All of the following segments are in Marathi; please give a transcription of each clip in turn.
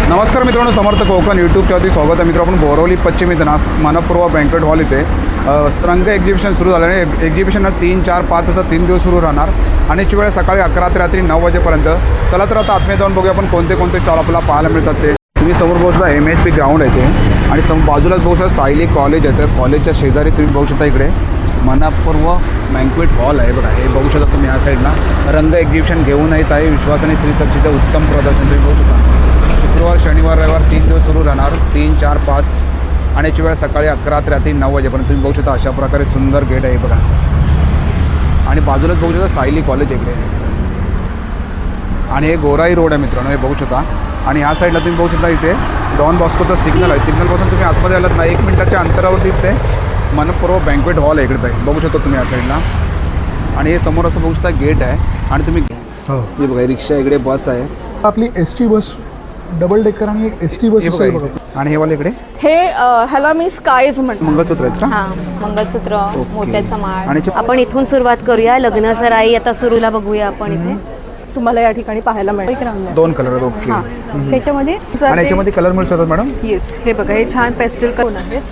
नमस्कार मित्रांनो, समर्थ कोकण यूट्यूबच्यावरती स्वागत आहे. मित्र, आपण बोरवली पश्चिम इथं मनपूर्व बँकेट हॉल इथे रंग एक्झिबिशन सुरू झालं आहे. एक्झिबिशन 3, 4, 5 असं 3 दिवस सुरू राहणार आणि याची वेळ सकाळी 11 ते रात्री 9 वाजेपर्यंत. चला तर आता आतमध्ये जाऊन बघूया आपण कोणते कोणते स्टॉल आपल्याला पाहायला मिळतात ते. तुम्ही समोर बघू शकता MHP ग्राउंड आहे ते आणि बाजूलाच बघू शकता सायली कॉलेज आहे. त्या कॉलेजच्या शेजारी तुम्ही बघू शकता इकडे मनपूर्व बँक्वेट हॉल आहे बघा. हे बघू शकता तुम्ही या साईडला रंग एक्झिबिशन घेऊन येत आहे. विश्वास आणि त्रिसक्षीचं उत्तम प्रदर्शन तुम्ही बघू शकता. शुक्रवार, शनिवार, रविवार 3 दिवस सुरू राहणार. 3, 4, 5 आणि याची वेळ सकाळी 11 ते रात्री 9 वाजेपर्यंत. तुम्ही बघू शकता अशा प्रकारे सुंदर गेट आहे बघा. आणि बाजूलाच बघू शकता सायली कॉलेज इकडे आणि हे गोराई रोड आहे मित्रांनो, हे बघू शकता. आणि ह्या साईडला तुम्ही बघू शकता इथे डॉन बॉस्कोचा सिग्नल आहे. सिग्नलपासून तुम्ही आतमध्ये आलात ना 1 मिनिटाच्या अंतरावरती इथे मनपूर्व बँक्वेट हॉल आहे इकडे बघू शकता तुम्ही या साईडला. आणि हे समोर असं बघू शकता गेट आहे. आणि तुम्ही हे बघा रिक्षा इकडे बस आहे आपली ST बस डबल डेकर आणि एक ST बस असेल बघा. आणि हे वाले इकडे हे ह्याला मी स्कायज म्हणतो. मंगळसूत्र आहेत का? हां, मंगळसूत्र, मोत्याचा माळ. आणि आपण इथून सुरुवात करूया. लग्नाचं राई आता सुरूला बघूया आपण इथे. तुम्हाला या ठिकाणी पाहायला मिळेल. 2 कलर आहेत. ओके. त्याच्यामध्ये आणि याच्यामध्ये कलर मिळू शकतात मॅडम? येस, हे बघा हे छान पेस्टल कलर आहेत.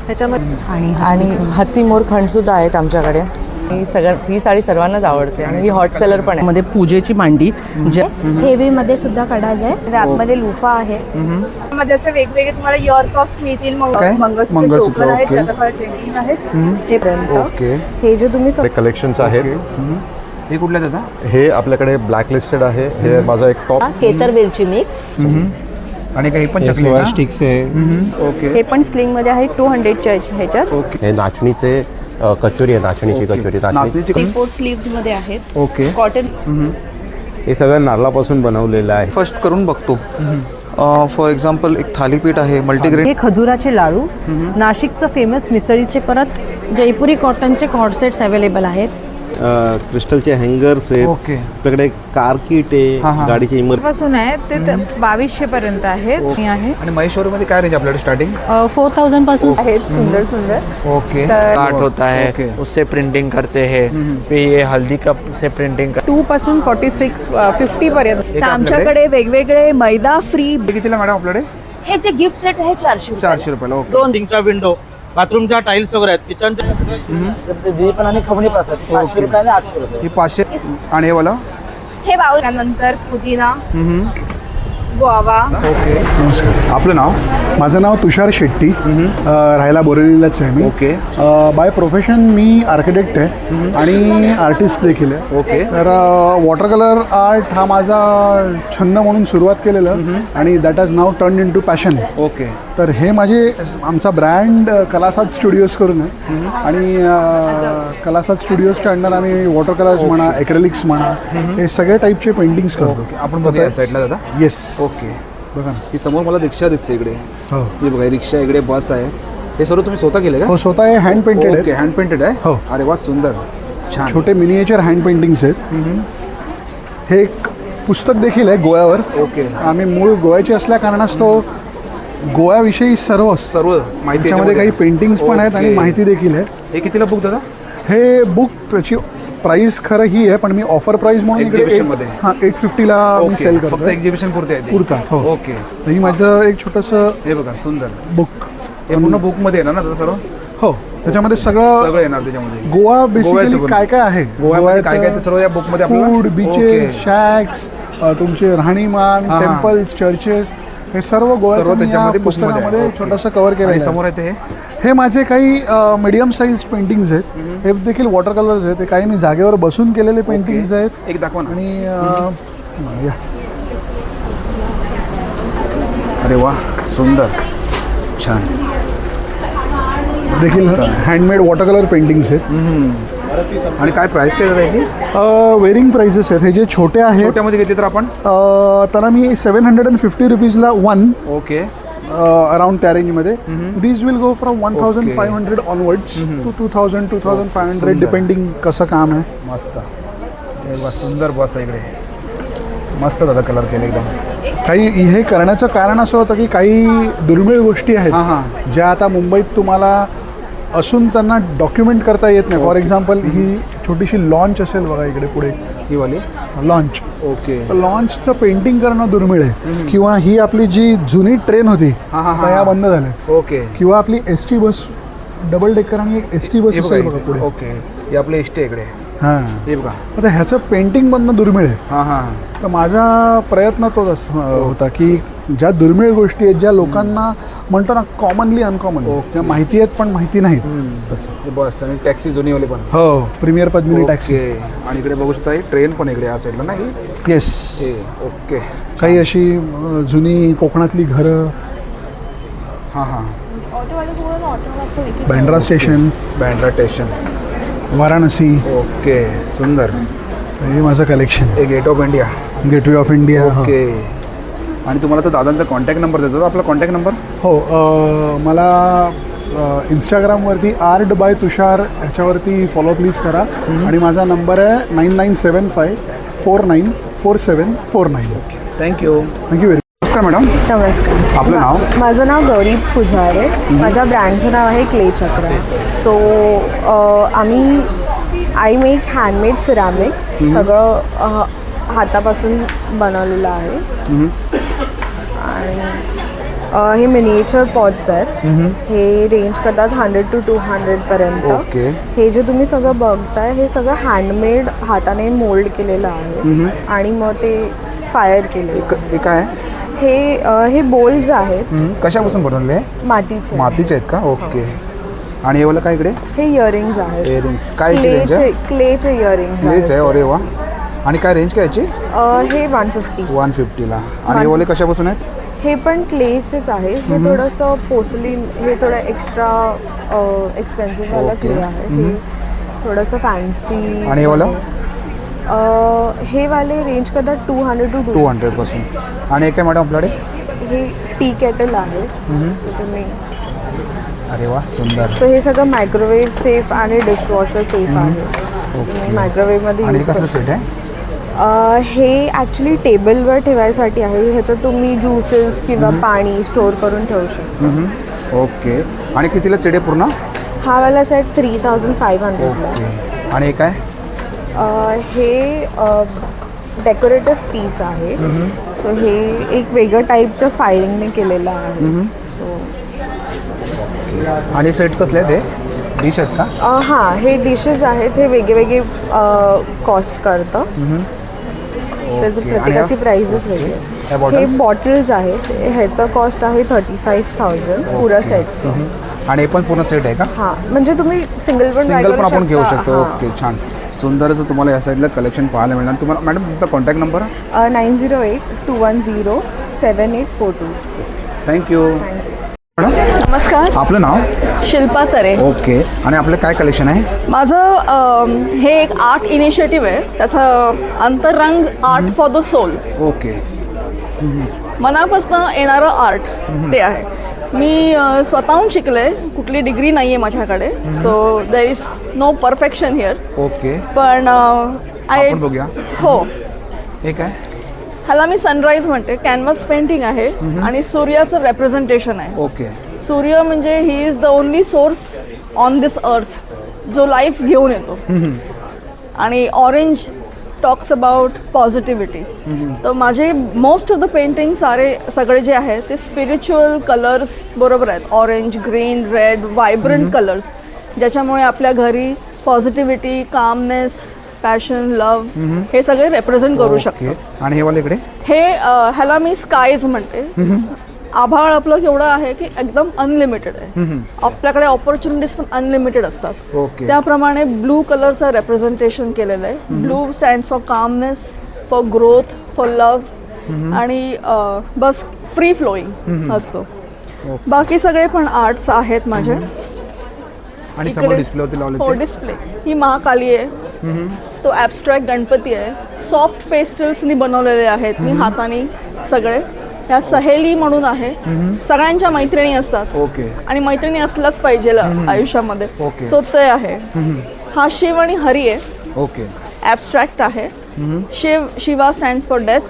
त्याच्यामध्ये आणि हत्ती मोर खंड सुद्धा आहेत आमच्याकडे. ही साडी सर्वांनाच आवडते आणि ही हॉट सेलर पण आहे. मध्ये पूजेची मांडी हेवी मध्ये सुद्धा कडाज आहे. आतमध्ये लुफा आहे. मध्ये असे वेगवेगळे तुम्हाला इयर कप्स मिळतील. मंगळसूत्र चोकर आहेत, त्याच्यावर ट्रेंडिंग आहेत. हे पर्यंत ओके. हे जे तुम्ही कलेक्शन्स आहेत. हे कुठल्या दादा? हे आपल्याकडे ब्लॅक लिस्टेड आहे. हे माझा एक टॉप केसर वेलची मिक्स. आणि काही पण चकली आहे. स्टिक्स आहे. ओके. हे पण स्लिंग मध्ये आहे 200च्या ह्याच्यात. ओके. हे नाचणीचे कचोरी आहे. नाचणीची कचोरी. नाचणीची फोर स्लीव्स मध्ये आहेत. ओके. कॉटन. हे सगळं नारळापासून बनवलेलं आहे. फर्स्ट करून बघतो. फॉर एक्झाम्पल एक थालीपीठ आहे मल्टीग्रेन. हे खजुराचे लाडू, नाशिकचं फेमस मिसळीचे. परत जयपुरी कॉटनचे कॉर्ड सेट्स अवेलेबल आहेत. क्रिस्टलचे हँगर्स आहेत. ओके. आपल्याकडे कार किट आहे. गाडीची इमर्जन्सी पासून आहे ते 2200 पर्यंत आहेत. आणि महेश्वरीमध्ये काय रेंज आपल्याकडे स्टार्टिंग? 4000 पासून आहेत सुंदर सुंदर. ओके. आर्ट होता है उससे प्रिंटिंग करते हैं. फिर ये हल्दी का से प्रिंटिंग 2 पासून 46, 50 पर्यंत. एक आमच्याकडे वेगवेगळे मैदा फ्री. हे कितीला मॅडम आपल्याकडे? हे जे गिफ्ट सेट आहे 400. 400 रुपयाला. ओके. 2 इंचा विंडो, बाथरूमच्या टाइल्स वगैरे आहेत. किचनचे ही 500. आणि हे वाला? हे त्यानंतर पुदिना, गुआवा. ओके. नमस्कार, आपलं नाव? माझं नाव तुषार शेट्टी. राहायला बोरिवलीलाच आहे मी. ओके. बाय प्रोफेशन मी आर्किटेक्ट आहे आणि आर्टिस्ट देखील आहे. ओके. तर वॉटर कलर आर्ट हा माझा छंद म्हणून सुरुवात केलेलं आणि that has now turn into passion. Okay. तर हे आमचा ब्रँड कलासाद स्टुडिओज करून आहे आणि कलासाद स्टुडिओजच्या अंडर आम्ही वॉटर कलर्स म्हणा, एक्रेलिक्स म्हणा, हे सगळे टाईपचे पेंटिंग्स करतो. आपण बघूया साईडला दादा. येस. ओके. बघा ना. ही समोर मला रिक्षा दिसते इकडे. हो ही बघा रिक्षा इकडे बस आहे. हे सर्व तुम्ही स्वतः केले का? हो, स्वतः हे हँड पेंटेड ओके. आहे. हँड पेंटेड आहे. हो. अरे वा, सुंदर, छान. छोटे मिनिएचर हँड पेंटिंग्स आहेत. हे एक पुस्तक देखील आहे गोव्यावर. ओके. आम्ही मूळ गोव्याचे असल्या कारणास्तव गोव्याविषयी सर्व माहिती त्याच्यामध्ये काही पेंटिंग्स पण आहेत आणि ओके. माहिती देखील आहे. हे कितीला बुक दादा? हे बुक त्याची प्राईस खरं ही आहे, पण मी ऑफर प्राईस म्हणून Exhibition मध्ये? 850ला मी सेल फक्त करतो. एक्झिबिशन पुरते आहे ते? पुरता. हो. ओके. तर ही माझं एक छोटंसं हे बघा सुंदर बुक. हे पूर्ण बुक मध्ये येणार ना दादा सर्व? हो, त्याच्यामध्ये सगळं सगळं येणार त्याच्यामध्ये. गोवा गोव्याचं बेसिकली पण. काय काय आहे, गोव्यामध्ये काय काय ते सर्व या बुक मध्ये आपल्याला? फूड, बीचेस, शॅक्स, तुमचे राहणीमान, हां. टेम्पल्स, चर्चेस, हे सर्व गोव्याचं मी या त्याच्यामध्ये book मध्ये आहे. पुस्तकामध्ये ओके. छोटंसं कव्हर केलं आणि आहे. समोर आहे ते हे माझे काही मीडियम साईज पेंटिंग्स आहेत. हे देखील वॉटर कलर्स आहेत. ते काही मी जागेवर बसून केलेले पेंटिंग्स आहेत. एक दाखवा ना. आणि या अरे वा, सुंदर, छान. देखील हँडमेड वॉटर कलर पेंटिंग्स आहेत. आणि काय प्राइस काय त्याची? वेरिंग प्राइसेस आहेत. हे जे छोटे आहेत छोट्यामध्ये घेतले तर आपण? त्याला मी 750 रुपीजला 1. ओके. अराउंड त्या रेंजमध्ये. These will go from 1500 onwards to 2000, 2500 depending कसं काम आहे. मस्त. हे वा, सुंदर बस आहे इकडे. मस्त दादा कलर केले एकदम. काही हे करण्याचं कारण असं होतं की काही दुर्मिळ गोष्टी आहेत ज्या आता मुंबईत तुम्हाला असून त्यांना डॉक्युमेंट करता येत नाही. फॉर एक्झाम्पल ही छोटीशी लॉन्च असेल बघा इकडे पुढे. ही वाली लॉन्च. ओके. लॉन्चचं पेंटिंग करणं दुर्मिळ आहे. किंवा ही आपली जी जुनी ट्रेन होती त्या बंद झाल्या. ओके. किंवा आपली S T bus double decker आणि एक एस टी बस असेल बघा पुढे. ओके. ही आपली एस टी इकडे. हां, हे बघा. आता ह्याचं पेंटिंग बनणं दुर्मिळ आहे. हां हां. तर माझा प्रयत्न तोच होता की ज्या दुर्मिळ गोष्टी आहेत, ज्या लोकांना म्हणतो ना कॉमनली अनकॉमन, ज्या माहिती आहेत पण माहिती नाहीत, तसं. हे बस आणि टॅक्सी जुनीवाली पण. हो, प्रीमियर पद्मिनी टॅक्सी. आणि इकडे बघू शकता ही ट्रेन पण इकडे या साईडला नाही. येस. हे ओके. काही अशी जुनी कोकणातली घरं. हां हां. Bandra station, Bandra station, Varanasi. Okay. सुंदर. हे माझं कलेक्शन. हे gate of India. Gateway of India. Okay. आणि तुम्हाला तर दादांचा कॉन्टॅक्ट नंबर देतो. आपला कॉन्टॅक्ट नंबर? हो, मला इंस्टाग्रामवरती आर्ट बाय तुषार ह्याच्यावरती फॉलो प्लीज करा. आणि माझा नंबर आहे 9975494749. थँक्यू. Thank you very. नमस्कार मॅडम. नमस्कार. आपलं नाव? माझं नाव गौरी पुजारे. माझ्या ब्रँडचं नाव आहे क्ले चक्र. So I make handmade ceramics. सगळं हातापासून बनवलेलं आहे. आणि हे मिनिएचर पॉट्स आहेत. हे रेंज करतात 100 to 200 पर्यंत. ओके. हे जे तुम्ही सगळं बघताय हे सगळं हँडमेड हाताने मोल्ड केलेलं आहे आणि मग ते फायर केले. काय हे बोल्स आहेत. कशापासून बनवले? मातीचे. मातीचे आहेत का? ओके. आणि हे वाला काय इकडे? हे इयरिंग्स आहेत. इयरिंग्स काय रेंज आहे? क्लेचे इयरिंग्स क्लेच आहे. अरे वा. आणि काय रेंज काय याची? हे 150. 150ला. आणि हे वाले कशापासून आहेत? हे पण क्लेचेच आहे. हे थोडंसं पोसलिन, हे थोडं एक्स्ट्रा एक्सपेन्सिव्ह वाला क्ले आहे. हे थोडंसं फॅन्सी. आणि हे वाला? हे वाले रेंज करतात 200 to 200 पासून. आणि हे काय मॅडम आपल्याकडे? हे टी केटल आहे. So तुम्ही अरे वा, सुंदर. सो हे सगळं मायक्रोवेव्ह सेफ आणि डिशवॉशर सेफ आहे. तुम्ही मायक्रोवेव्हमध्ये आणि यूज कसलं करू सेट आहे? हे ॲक्च्युली टेबलवर ठेवायसाठी आहे. ह्याच्यात तुम्ही ज्युसेस किंवा पाणी स्टोअर करून ठेवू शकता. ओके. आणि कितीला सेट आहे पूर्ण? हा वाला सेट 3500. ओके. आणि हे काय? हे डेकोरेटिव्ह पीस आहे. सो हे एक वेगळं टाईपचं फायरिंगने केलेलं आहे. सो आणि सेट कसले आहेत? हे डिश आहेत का? हां, हे डिशेस आहेत. हे वेगळे कॉस्ट करतं. त्याचं प्रत्येकाची प्राइसेस वेगळी. हे बॉटल्स आहेत. ह्याचं कॉस्ट आहे 35,000 पुरा सेटचं. आणि हे पण पूर्ण सेट आहे का? हां, म्हणजे तुम्ही सिंगल पण आपण घेऊ शकतो. ओके, छान. सुंदर असं तुम्हाला या साईडला कलेक्शन पाहायला मिळणार. तुम्हाला मॅडम तुमचा कॉन्टॅक्ट नंबर? 9082107842. थँक्यू. मॅडम नमस्कार. आपलं नाव? शिल्पा तरे. ओके. आणि आपलं काय कलेक्शन आहे? माझं हे एक आर्ट इनिशिएटिव्ह आहे. त्याचं Antarang art for the soul. Okay. मनापासून येणारं आर्ट ते आहे. मी स्वतःहून शिकले. कुठली डिग्री नाही आहे माझ्याकडे. So there is no perfection here. Okay. पण आपण बघूया. हो, हे काय? ह्याला मी सनराईज म्हणते. कॅनव्हास पेंटिंग आहे आणि सूर्याचं रेप्रेझेंटेशन आहे. ओके. सूर्य म्हणजे he is the only source on this earth जो लाईफ घेऊन येतो. आणि ऑरेंज टॉक्स अबाउट पॉझिटिव्हिटी. तर माझे मोस्ट ऑफ द पेंटिंग सगळे जे आहेत ते स्पिरिच्युअल कलर्स बरोबर आहेत. Orange, green, red, vibrant colours ज्याच्यामुळे आपल्या घरी पॉझिटिव्हिटी, कामनेस, पॅशन, लव्ह हे सगळे रेप्रेझेंट करू शकतो. आणि हे वाले इकडे? हे ह्याला मी स्कायज म्हणते. आभाळ आपलं केवढं आहे की एकदम अनलिमिटेड आहे. आपल्याकडे ऑपॉर्च्युनिटीज पण अनलिमिटेड असतात. ओके. त्याप्रमाणे ब्लू कलरचं रेप्रेझेंटेशन केलेलं आहे. Blue stands for calmness, for growth, for love आणि बस फ्री फ्लोईंग असतो. बाकी सगळे पण आर्ट्स आहेत माझे. आणि समोर डिस्प्लेवरती लावले? हो, डिस्प्ले. ही महाकाली आहे. तो ॲबस्ट्रॅक्ट गणपती आहे. सॉफ्ट पेस्टल्सनी बनवलेले आहेत मी हाताने सगळे. ह्या सहेली म्हणून आहे. सगळ्यांच्या मैत्रिणी असतात. ओके. आणि मैत्रिणी असल्याच पाहिजे आयुष्यामध्ये. ओके. सो ते आहे. हा शिव आणि हरी आहे. ओके. ॲबस्ट्रॅक्ट आहे. शिवा स्टँड्स फॉर डेथ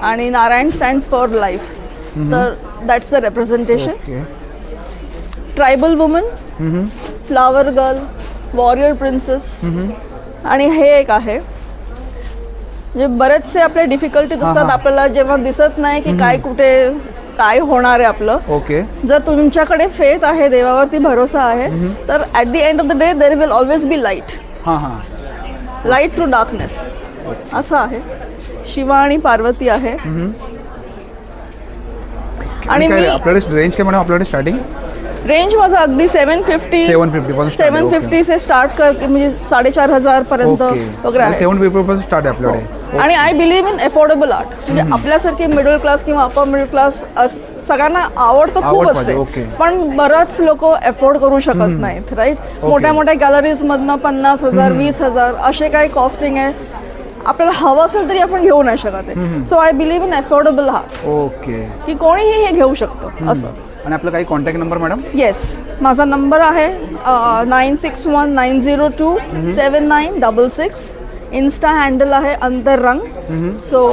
आणि नारायण स्टँड्स फॉर लाईफ. तर that's the representation. Tribal woman, flower girl, warrior princess. आणि हे एक आहे म्हणजे बरेचसे आपले डिफिकल्टीज असतात आपल्याला जेव्हा दिसत नाही की काय कुठे काय होणार आहे आपलं. ओके. जर तुमच्याकडे फेथ आहे, देवावरती भरोसा आहे, तर at the end of the day there will always be light. हां हां. लाईट थ्रू डार्कनेस असं आहे. शिवा आणि पार्वती आहे. आणि मी आपल्याकडे रेंज काय मॅडम आपल्याकडे स्टार्टिंग रेंज माझं अगदी 750 750 750 से स्टार्ट करते, म्हणजे 4,500 पर्यंत वगैरे आहे. 750 पासून स्टार्ट आहे आपल्याकडे. आणि I believe in affordable art. म्हणजे आपल्यासारखे मिडल क्लास किंवा अपर मिडल क्लास सगळ्यांना आवड तर खूप असते, पण बरंच लोक अफोर्ड करू शकत नाहीत. राईट. मोठ्या मोठ्या गॅलरीजमधनं 50,000 20,000 असे काही कॉस्टिंग आहे. आपल्याला हवं असेल तरी आपण घेऊ नाही शकत आहे. So I believe in affordable art. Okay. की कोणीही हे घेऊ शकतं असं. आणि आपला काही कॉन्टॅक्ट नंबर मॅडम? येस, माझा नंबर आहे 9619027966. इन्स्टा हँडल आहे अंतररंग. सो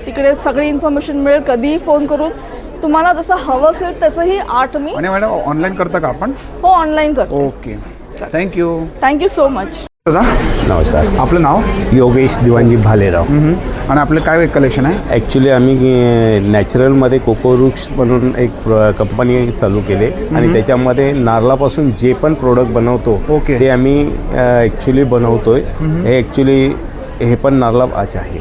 तिकडे सगळी इन्फॉर्मेशन मिळेल. कधीही फोन करून तुम्हाला जसं हवं असेल तसंही आर्ट मी. आणि मॅडम ऑनलाईन करता का आपण? हो, ऑनलाईन करतो. Okay. Thank you. Thank you so much. दादा नमस्कार. आपलं नाव? योगेश दिवाणजी भालेराव. आणि आपलं काय कलेक्शन आहे? ॲक्च्युली आम्ही नॅचरलमध्ये कोकोरुक्स म्हणून एक कंपनी चालू केली आणि त्याच्यामध्ये नारळापासून जे पण प्रोडक्ट बनवतो ओके. ते आम्ही ॲक्च्युली बनवतोय. हे ॲक्च्युली हे पण नारळाच आहे.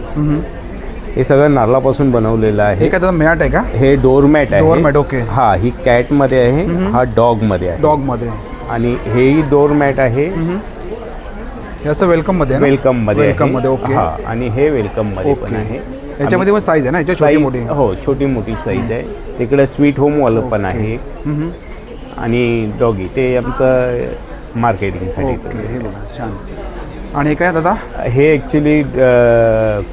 हे सगळं नारळापासून बनवलेलं आहे. हे काय त्याचा मॅट आहे का? हे डोरमॅट आहे. डोरमॅट. ओके. हा, ही कॅटमध्ये आहे, हा डॉगमध्ये आहे. डॉगमध्ये. आणि हेही डोरमॅट आहे. हे असं वेलकममध्ये आहे ना? वेलकममध्ये आहे. वेलकममध्ये. ओके. हा, आणि हे वेलकममध्ये पण आहे. याच्यामध्ये पण साईज आहे ना? याच्या छोटी मोठी? हो, छोटी मोठी साईज आहे. तिकडे स्वीट होमवालं पण आहे. आणि डॉगी ते आमचं मार्केटिंगसाठी. ओके. हे बघा छान. आणि हे काय दादा? हे ॲक्च्युली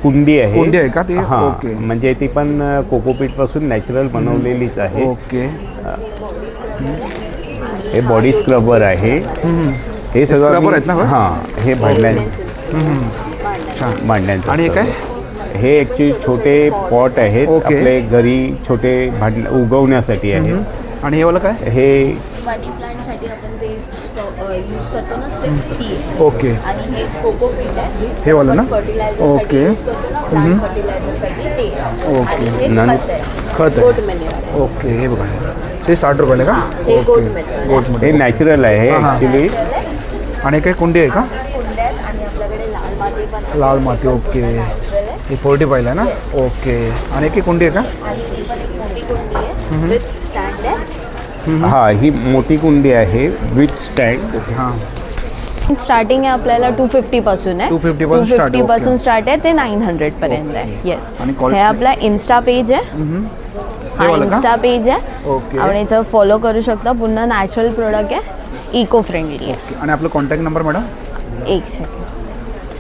कुंडी आहे. कुंडी आहे का ती? हां. ओके. म्हणजे ती पण कोकोपीट पासून नॅचरल बनवलेलीच आहे. ओके. हे बॉडी स्क्रबर आहे. हे सगळं स्क्रबर आहेत ना? हां, हे भांड्यांचं. आणि हे काय? हे ॲक्च्युली छोटे पॉट आहेत. ओके. आपले घरी छोटे भांड उगवण्यासाठी आहे. आणि हे वाला काय? हे मनी प्लांटसाठी आपण वेस्ट यूज करतो ना, स्टेप ती आहे. ओके. आणि हे कोकोपीट आहे. हे वाला ना? फर्टिलायझरसाठी ओके. यूज करतो ना, प्लांट फर्टिलायझरसाठी ते आहे. ओके. आणि हे नन- खत आहे. खत आहे. गोट मॅन्युअर. ओके. हे बघा हे 60 रुपयाला का? हे गोट मॅन्युअर. गोटमध्ये. हे नॅचरल आहे ॲक्च्युली. आणि काय कुंडी आहे का? कुंड्या आहेत आणि आपल्याकडे लाल माती पण आहे. लाल माती. ओके. ही 45 आहे ना? ओके. आणि एक कुंडी आहे का? आणि ही पण एक मोठी कुंडी आहे विथ स्टँड आहे. हा, ही मोठी कुंडी आहे विथ स्टँड. हां. स्टार्टिंग आहे आपल्याला 250 पासून आहे. 250 पासून start आहे. 250 पासून ओके. स्टार्ट आहे ते 900 पर्यंत आहे. येस. आणि हे quality? आपला इन्स्टा पेज आहे. हा वाला का? इन्स्टा पेज आहे. ओके. आपण याच्यावर फॉलो करू शकता. पुन्हा नॅचरल प्रोडक्ट आहे, इको फ्रेंडली आहे. आणि आपलं कॉन्टॅक्ट नंबर मॅडम? एक सेकंड.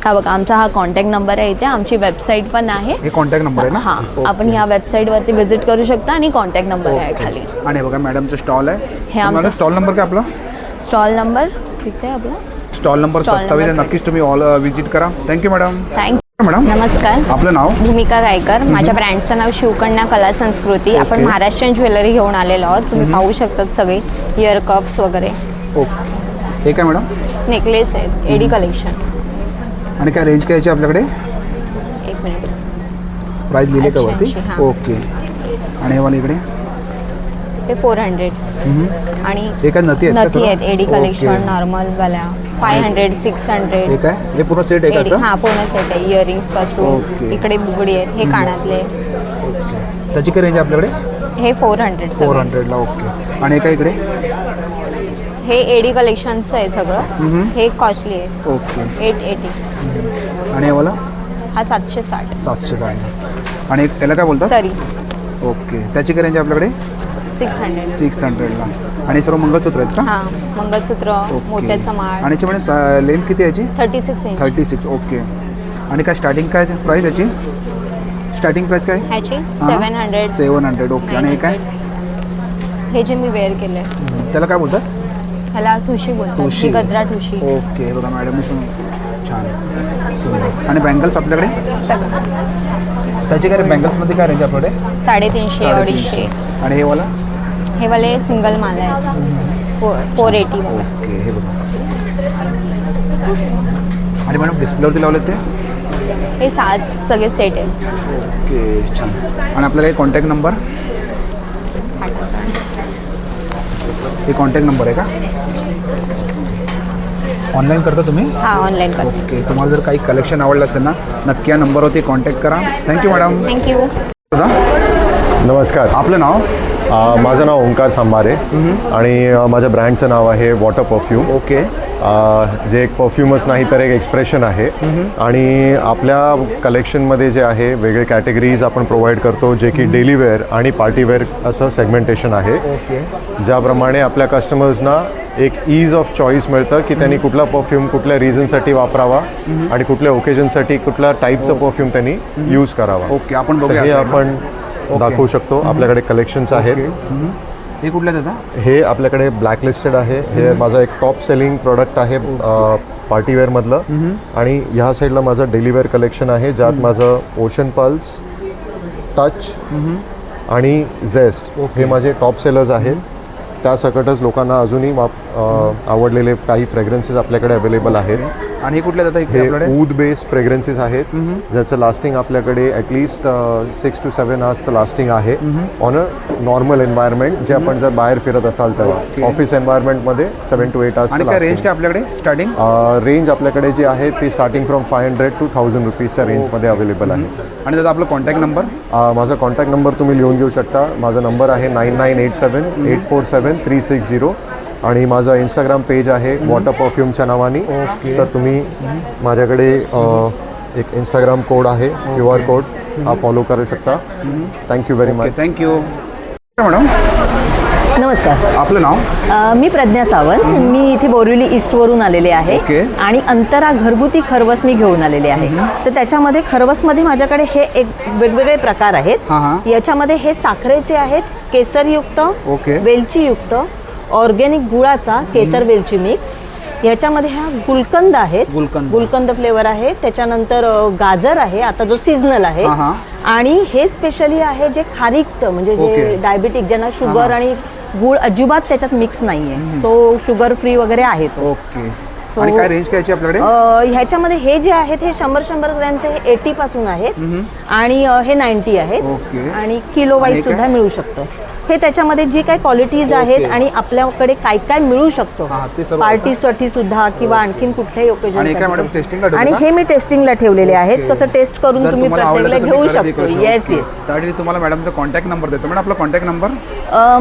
हा बघा, आमचा हा कॉन्टॅक्ट नंबर आहे. इथे आमची वेबसाईट पण आहे. हे कॉन्टॅक्ट नंबर आहे ना? हां, ओके. आपण ह्या वेबसाईटवरती व्हिजिट करू शकता आणि कॉन्टॅक्ट नंबर आहे खाली. आणि हे बघा मॅडमचं स्टॉल आहे. हे आमचं- मॅडम स्टॉल नंबर काय आपला? स्टॉल नंबर तिथे आपला. स्टॉल नंबर स्टॉल 27 आहे. नंबर नक्कीच तुम्ही ऑल व्हिजिट करा. Thank you madam. थँक्यू. मॅडम नमस्कार. आपलं नाव? भूमिका गायकर. माझ्या ब्रँडचं नाव शिवकन्या कला संस्कृती. आपण ओके. महाराष्ट्रीयन ज्वेलरी घेऊन आलेलो आहोत. तुम्ही पाहू शकतात सगळे इयर कप्स वगैरे, ओके. हे काय मॅडम? नेकलेस आहेत, एडी कलेक्शन. आणि काय रेंज काय याची आपल्याकडे? एक मिनिट. प्राईस लिहिले का वरती? 180, हां. ओके. आणि हे वाला इकडे? हे 400. आणि हे काय नती आहेत का नथी सर्व? आहेत, एडी ओके. कलेक्शन नॉर्मल वाल्या 500 हे 600. काय? हे पूर्ण सेट आहे का असं? हा पूर्ण सेट आहे. इयरिंग्स पासून ओके. इकडे बुगडी आहेत, हे कानातले. त्याची काय रेंज आहे आपल्याकडे? हे 400 सगळं. 400ला. ओके. आणि हे काय इकडे? हे एडी कलेक्शनचं आहे सगळं. हे कॉस्टली आहे, ओके. 880. आणि हे वाला? हा 760. 760. आणि त्याला काय बोलतात? सरी ओके. त्याची काय रेंज आहे आपल्याकडे? 600. 600ला. आणि सर्व मंगळसूत्र आहेत का? हां, मंगळसूत्र, ओके. मोत्याचा माळ. आणि याची मॅडम लेंथ किती आहे याची? 36 इंच. 36. ओके. आणि काय स्टार्टिंग काय प्राईस याची? स्टार्टिंग प्राईस काय? ह्याची हां. 700. 700. ओके. आणि हे काय? हे जे मी वेअर केले त्याला काय बोलतात? ह्याला ठुशी बोलतात. ठुशी. ही गजरा ठुशी. ओके. बघा मॅडम छान सुंदर. आणि बँगल्स आपल्याकडे? सगळं त्याची काय बँगल्समध्ये काय रेंज आपल्याकडे? 350 250. आणि हे वाला? हे वाले सिंगल माल आहे 480 वाला. ओके. हे बघा. आणि मॅडम डिस्प्लेवरती लावले ते? हे सगळे सेट आहे. ओके छान. आणि आपल्याला एक कॉन्टॅक्ट नंबर, हे कॉन्टॅक्ट नंबर आहे का? ऑनलाईन करता तुम्ही? हां, ऑनलाईन कर. ओके. तुम्हाला जर काही कलेक्शन आवडलं असेल ना, नक्की या नंबरवरती कॉन्टॅक्ट करा. Thank you madam. थँक्यू. दादा नमस्कार. आपलं नाव? माझं नाव ओंकार सांबारे आणि माझ्या ब्रँडचं नाव आहे वॉटर परफ्यूम. ओके. जे एक परफ्यूमच नाही तर एक एक्सप्रेशन आहे. आणि आपल्या कलेक्शनमध्ये जे आहे वेगळे कॅटेगरीज आपण प्रोव्हाइड करतो, जे की डेली वेअर आणि पार्टीवेअर असं सेगमेंटेशन आहे. ओके. ज्याप्रमाणे आपल्या कस्टमर्सना एक ईज ऑफ चॉईस मिळतं की त्यांनी कुठला परफ्यूम कुठल्या रिझनसाठी वापरावा आणि कुठल्या ओकेजनसाठी कुठल्या टाईपचं परफ्यूम त्यांनी यूज करावा. ओके. आपण तर बघूया हे side ला. आपण दाखवू शकतो. आपल्याकडे कलेक्शन्स आहेत. हे कुठले दादा? हे आपल्याकडे ब्लॅकलिस्टेड आहे. हे माझं एक टॉप सेलिंग प्रोडक्ट आहे पार्टीवेअरमधलं. आणि ह्या साईडला माझं डेलीवेअर कलेक्शन आहे, ज्यात माझं ओशन पल्स, टच आणि झेस्ट हे माझे टॉप सेलर्स आहेत. त्यासकटच लोकांना अजूनही आवडलेले काही फ्रेग्रन्सेस आपल्याकडे अवेलेबल आहेत. आणि हे कुठले दादा? हे ऊद बेस्ड फ्रेग्रन्सेस आहेत, ज्याचं लास्टिंग आपल्याकडे ॲटलिस्ट 6 to 7 आवर्सचं लास्टिंग आहे ऑन अ नॉर्मल एन्व्हायरमेंट, जे आपण जर बाहेर फिरत असाल तेव्हा. ऑफिस एन्व्हायरमेंटमध्ये 7 to 8 आवर्सचं रेंज लास्टिंग. काय आपल्याकडे स्टार्टिंग? रेंज आपल्याकडे जी आहे ती स्टार्टिंग फ्रॉम 500 to 1000 रुपीजच्या रेंजमध्ये अवेलेबल आहे. आणि दादा आपला कॉन्टॅक्ट नंबर? माझा कॉन्टॅक्ट नंबर तुम्ही लिहून घेऊ शकता. माझा नंबर आहे 9987847360 आणि माझा इंस्टाग्राम पेज आहे वॉटर परफ्यूमच्या नावाने. तर तुम्ही माझ्याकडे एक इंस्टाग्राम कोड आहे, QR कोड, हा फॉलो करू शकता. Thank you very much. Thank you madam. नमस्कार. आपलं नाव? मी प्रज्ञा सावंत. मी इथे बोरिवली ईस्टवरून आलेले आहे. ओके. आणि अंतरा घरगुती खरवस मी घेऊन आलेले आहे. तर त्याच्यामध्ये खरवसमध्ये माझ्याकडे हे एक वेगवेगळे प्रकार आहेत. याच्यामध्ये हे साखरेचे आहेत, केसरयुक्त, ओके, वेलचीयुक्त, ऑर्गॅनिक गुळाचा केसर वेलची मिक्स. ह्याच्यामध्ये ह्या गुलकंद आहेत, गुलकंद फ्लेवर आहे. त्याच्यानंतर गाजर आहे, आता जो सीझनल आहे. आणि हे स्पेशली आहे जे खारीकचं, म्हणजे जे डायबिटिक, ज्यांना शुगर आणि गुळ अजिबात त्याच्यात मिक्स नाहीये, तो शुगर फ्री वगैरे आहे तो. ओके. आणि काय रेंज काय आपल्याकडे? ह्याच्यामध्ये हे जे आहेत हे 100 ग्रॅमचे हे 80 पासून आहेत आणि हे 90 आहेत. आणि किलो वाईज सुद्धा मिळू शकतं. हे त्याच्यामध्ये जी काही क्वालिटीज आहेत आणि आपल्याकडे काय काय मिळू शकतो पार्टीसाठी सुद्धा किंवा आणखीन कुठल्याही ओकेजन. आणि हे मी टेस्टिंगला ठेवलेले आहेत. कसं टेस्ट करून तुम्ही प्रत्येकाला घेऊ शकतो. Yes yes. त्यासाठी तुम्हाला मॅडमचा कॉन्टॅक्ट नंबर देतो. मॅडम आपला कॉन्टॅक्ट नंबर?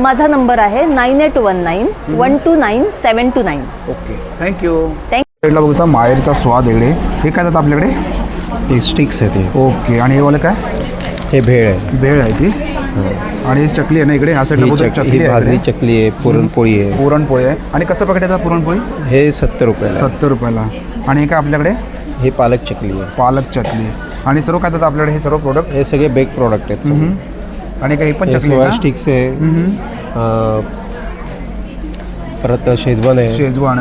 माझा नंबर आहे 9819129729. ओके. थँक्यू. थँक्यू. बघता माहेरचा स्वाद इकडे. हे काय जातं आपल्याकडे? हे स्टिक्स आहे ते. ओके. आणि हे वाले काय? हे भेळ आहे. भेळ आहे ती. आणि चकली आहे ना इकडे, ह्या साईडला चकली आहे, भाजणी चकली आहे, पुरणपोळी आहे. पुरणपोळी आहे. आणि कसं पॅकेट येतात पुरणपोळी? हे 70 रुपयाला. 70 रुपयाला. आणि हे काय आपल्याकडे? हे पालक चकली आहे. पालक चकली. आणि सर्व काय जातं आपल्याकडे? हे सर्व प्रोडक्ट? हे सगळे बेक प्रोडक्ट आहेत. आणि काही पण चकली सोया स्टिक्स आहे. परत शेजवान आहे. शेजवान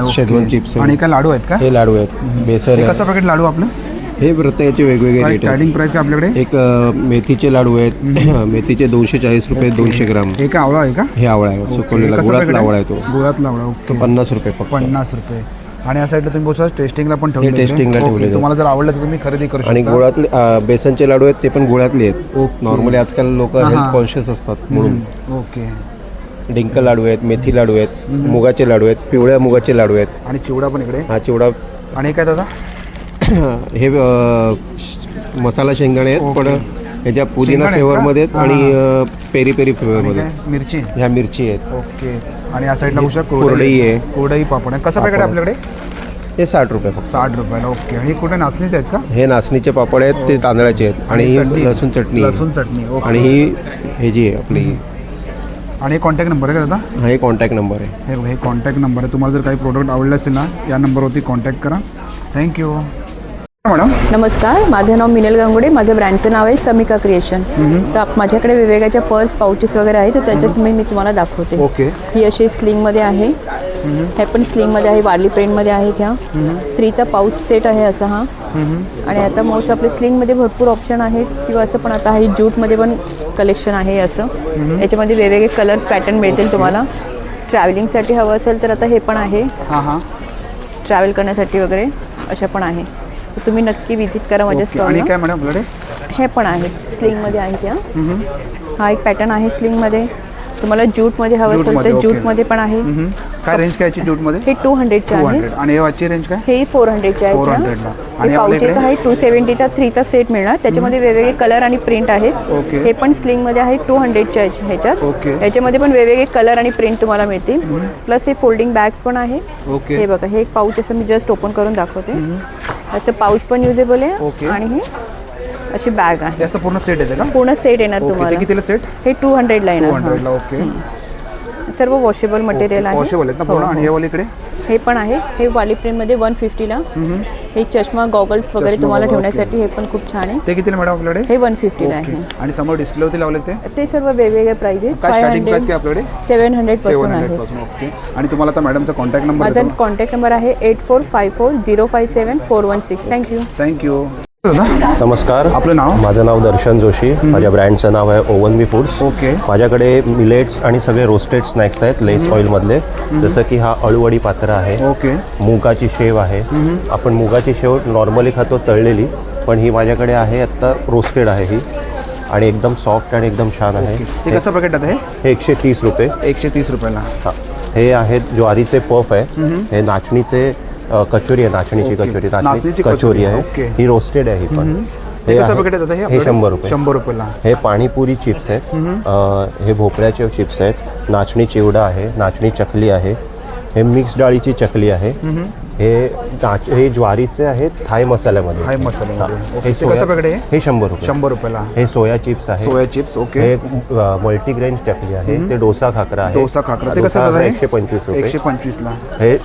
चिप्स आहे. आणि काय लाडू आहेत का? हे लाडू आहेत. बेसन आहे. कसं पॅकेट लाडू आपलं? हे प्रत्येकाचे वेगवेगळे रेट. स्टार्टिंग प्राइस काय आपल्याकडे? एक मेथीचे लाडू आहेत. मेथीचे 240 रुपये 200 ग्राम. हे काय आवळा आहे का? हे आवळा आहे, सुकवलेला गुळातला आवळा आहे तो. गुळातला आवळा. ओके. 50 रुपये फक्त. 50 रुपये. आणि या साईडला तुम्ही बोलता टेस्टिंगला पण ठेवले? टेस्टिंगला ठेवले. तुम्हाला जर आवडलं तर तुम्ही खरेदी करू शकता. आणि गुळातले बेसनचे लाडू आहेत, ते पण गुळातले आहेत. नॉर्मली आजकाल लोक हेल्थ कॉन्शियस असतात म्हणून. ओके. डिंक लाडू आहेत, मेथी लाडू आहेत, मुगाचे लाडू आहेत, पिवळ्या मुगाचे लाडू आहेत. आणि चिवडा पण इकडे? हा चिवडा. आणि काय दादा? हे मसाला शेंगदाणे आहेत, पण ह्याच्या पुदिना फ्लेवरमध्ये आहेत आणि पेरी पेरी फ्लेवरमध्ये. मिरची? ह्या मिरची आहेत. ओके. आणि या साईडला कुरडई आहे. कुरडई पापड आहे. कसं पॅकेट आहे आपल्याकडे? हे 60 रुपये फक्त. 60 रुपयाला. ओके. आणि कुठे नाचणीचे आहेत का? हे नाचणीचे पापड आहेत, ते तांदळाचे आहेत. आणि ही लसूण चटणी. लसूण चटणी. आणि ही जी आहे आपली. आणि कॉन्टॅक्ट नंबर आहे का दादा? हा हे कॉन्टॅक्ट नंबर आहे. हे कॉन्टॅक्ट नंबर आहे. तुम्हाला जर काही प्रोडक्ट आवडले असेल ना, या नंबरवरती कॉन्टॅक्ट करा. Thank you madam. नमस्कार. माझं नाव मिनल गांगुडे. माझं ब्रँडचं नाव आहे समिका क्रिएशन. तर माझ्याकडे वेगवेगळ्या पर्स पाउचेस वगैरे आहेत, तर त्याच्यात मी तुम्हाला दाखवते. ओके. ही अशी स्लिंगमध्ये आहे. हे पण स्लिंगमध्ये आहे, वारली प्रिंटमध्ये आहे. घ्या. 3चा पाऊच सेट आहे असा हा. आणि आता मोस्ट आपले स्लिंगमध्ये भरपूर ऑप्शन आहेत, किंवा असं पण आता हे ज्यूटमध्ये पण कलेक्शन आहे असं. याच्यामध्ये वेगवेगळे कलर्स पॅटर्न मिळतील तुम्हाला. ट्रॅव्हलिंगसाठी हवं असेल तर आता हे पण आहे, ट्रॅव्हल करण्यासाठी वगैरे अशा पण आहे. तर तुम्ही नक्की व्हिजिट करा माझ्या ओके. आणि स्टॉलला. काय मॅडम आपल्याकडे हे पण आहेत स्लिंगमध्ये आहेत या. हा एक पॅटर्न आहे स्लिंगमध्ये. तुम्हाला ज्यूटमध्ये हवं असेल ज्यूटमध्ये, तर ओके. ज्यूटमध्ये पण आहे. काय रेंज काय याची ज्यूटमध्ये? हे 200चे आहे. 200. आणि हे वाची रेंज काय? हे 400चे आहेत. 400 ला. हे आणि पाउचेस आपल्याकडे? आहे 270चा 3चा सेट मिळणार. त्याच्यामध्ये वेगवेगळे कलर आणि प्रिंट आहेत. ओके. हे पण स्लिंगमध्ये आहे 200च्या ह्याच्यात. ओके. याच्यामध्ये पण वेगवेगळे कलर आणि प्रिंट तुम्हाला मिळतील. प्लस हे फोल्डिंग बॅग्स पण आहे. ओके. हे बघा, हे एक पाऊच असं मी जस्ट ओपन करून दाखवते. असं पाऊच पण युजेबल ओके. आहे. आणि हे अशी बॅग आहे. याचा पूर्ण सेट येते का? पूर्ण सेट येणार ओके. ते तुम्हाला. कितीला सेट? हे 200ला येणार. 200 ला. ओके. सर्व वॉशेबल मटेरियल आहे. वॉशेबल आहेत ना पूर्ण? हो, आणि हो. हे वाले इकडे? हे पण आहे. हे वाली प्रिंटमध्ये 150ला. हे चष्मा गॉगल्स वगैरे चष्मा तुम्हाला गॉगल, ठेवण्यासाठी हे पण खूप छान आहे. ते कितीला मॅडम आपल्याकडे? हे 150ला ओके. आहे. आणि समोर डिस्प्लेवरती लावले ते? ते सर्व वेगवेगळे प्राइस आहेत. काय स्टार्टिंग प्राइस काय आपल्याकडे? 700 पासून 700 आहे. पासून. ओके. आणि तुम्हाला आता मॅडमचा कॉन्टॅक्ट नंबर माझा कॉन्टॅक्ट नंबर आहे 8454057416. थँक्यू. थँक्यू. दादा नमस्कार, आपलं नाव? माझं नाव दर्शन जोशी. माझ्या ब्रँडचं नाव आहे ओवन मी फूड्स. ओके. माझ्याकडे मिलेट्स आणि सगळे रोस्टेड स्नॅक्स आहेत लेस ऑइलमधले. जसं की हा अळूवडी पात्र आहे, ओके. मुगाची शेव आहे. आपण मुगाची शेव नॉर्मली खातो तळलेली, पण ही माझ्याकडे आहे आत्ता रोस्टेड आहे ही, आणि एकदम सॉफ्ट आणि एकदम छान आहे. ते कसं पॅकेट आहे? हे 130 रुपये. 130 रुपयाला. हां, हे आहेत ज्वारीचे पफ आहे. हे नाचणीचे कचोरी आहे, नाचणीची ओके. कचोरी, नाचणीची कचोरी कचोरी, आहे. ओके. ही रोस्टेड आहे ही पण. ते कसं आहे- पॅकेट येतं हे? हे आपल्याकडे? 100 रुपये. 100 रुपयाला. हे पाणीपुरी चिप्स आहेत. हे भोपळ्याचे चिप्स आहेत. नाचणी चिवडा आहे, नाचणी चकली आहे. हे मिक्स डाळीची चकली आहे. हे ज्वारीचे आहेत थाय मसाल्यामध्ये. हाय मसाल्यामध्ये. हां. ओके. हे ते कसं पॅकेट आहे? हे 100 रुपये. 100 रुपयाला. हे सोया चिप्स आहे. Soya chips. ओके. हे मल्टीग्रेन चकली आहे. ते डोसा खाकरा आहे. डोसा खाकरा. ते कसं डोसा आहे? 125 रुपये. 125ला. हे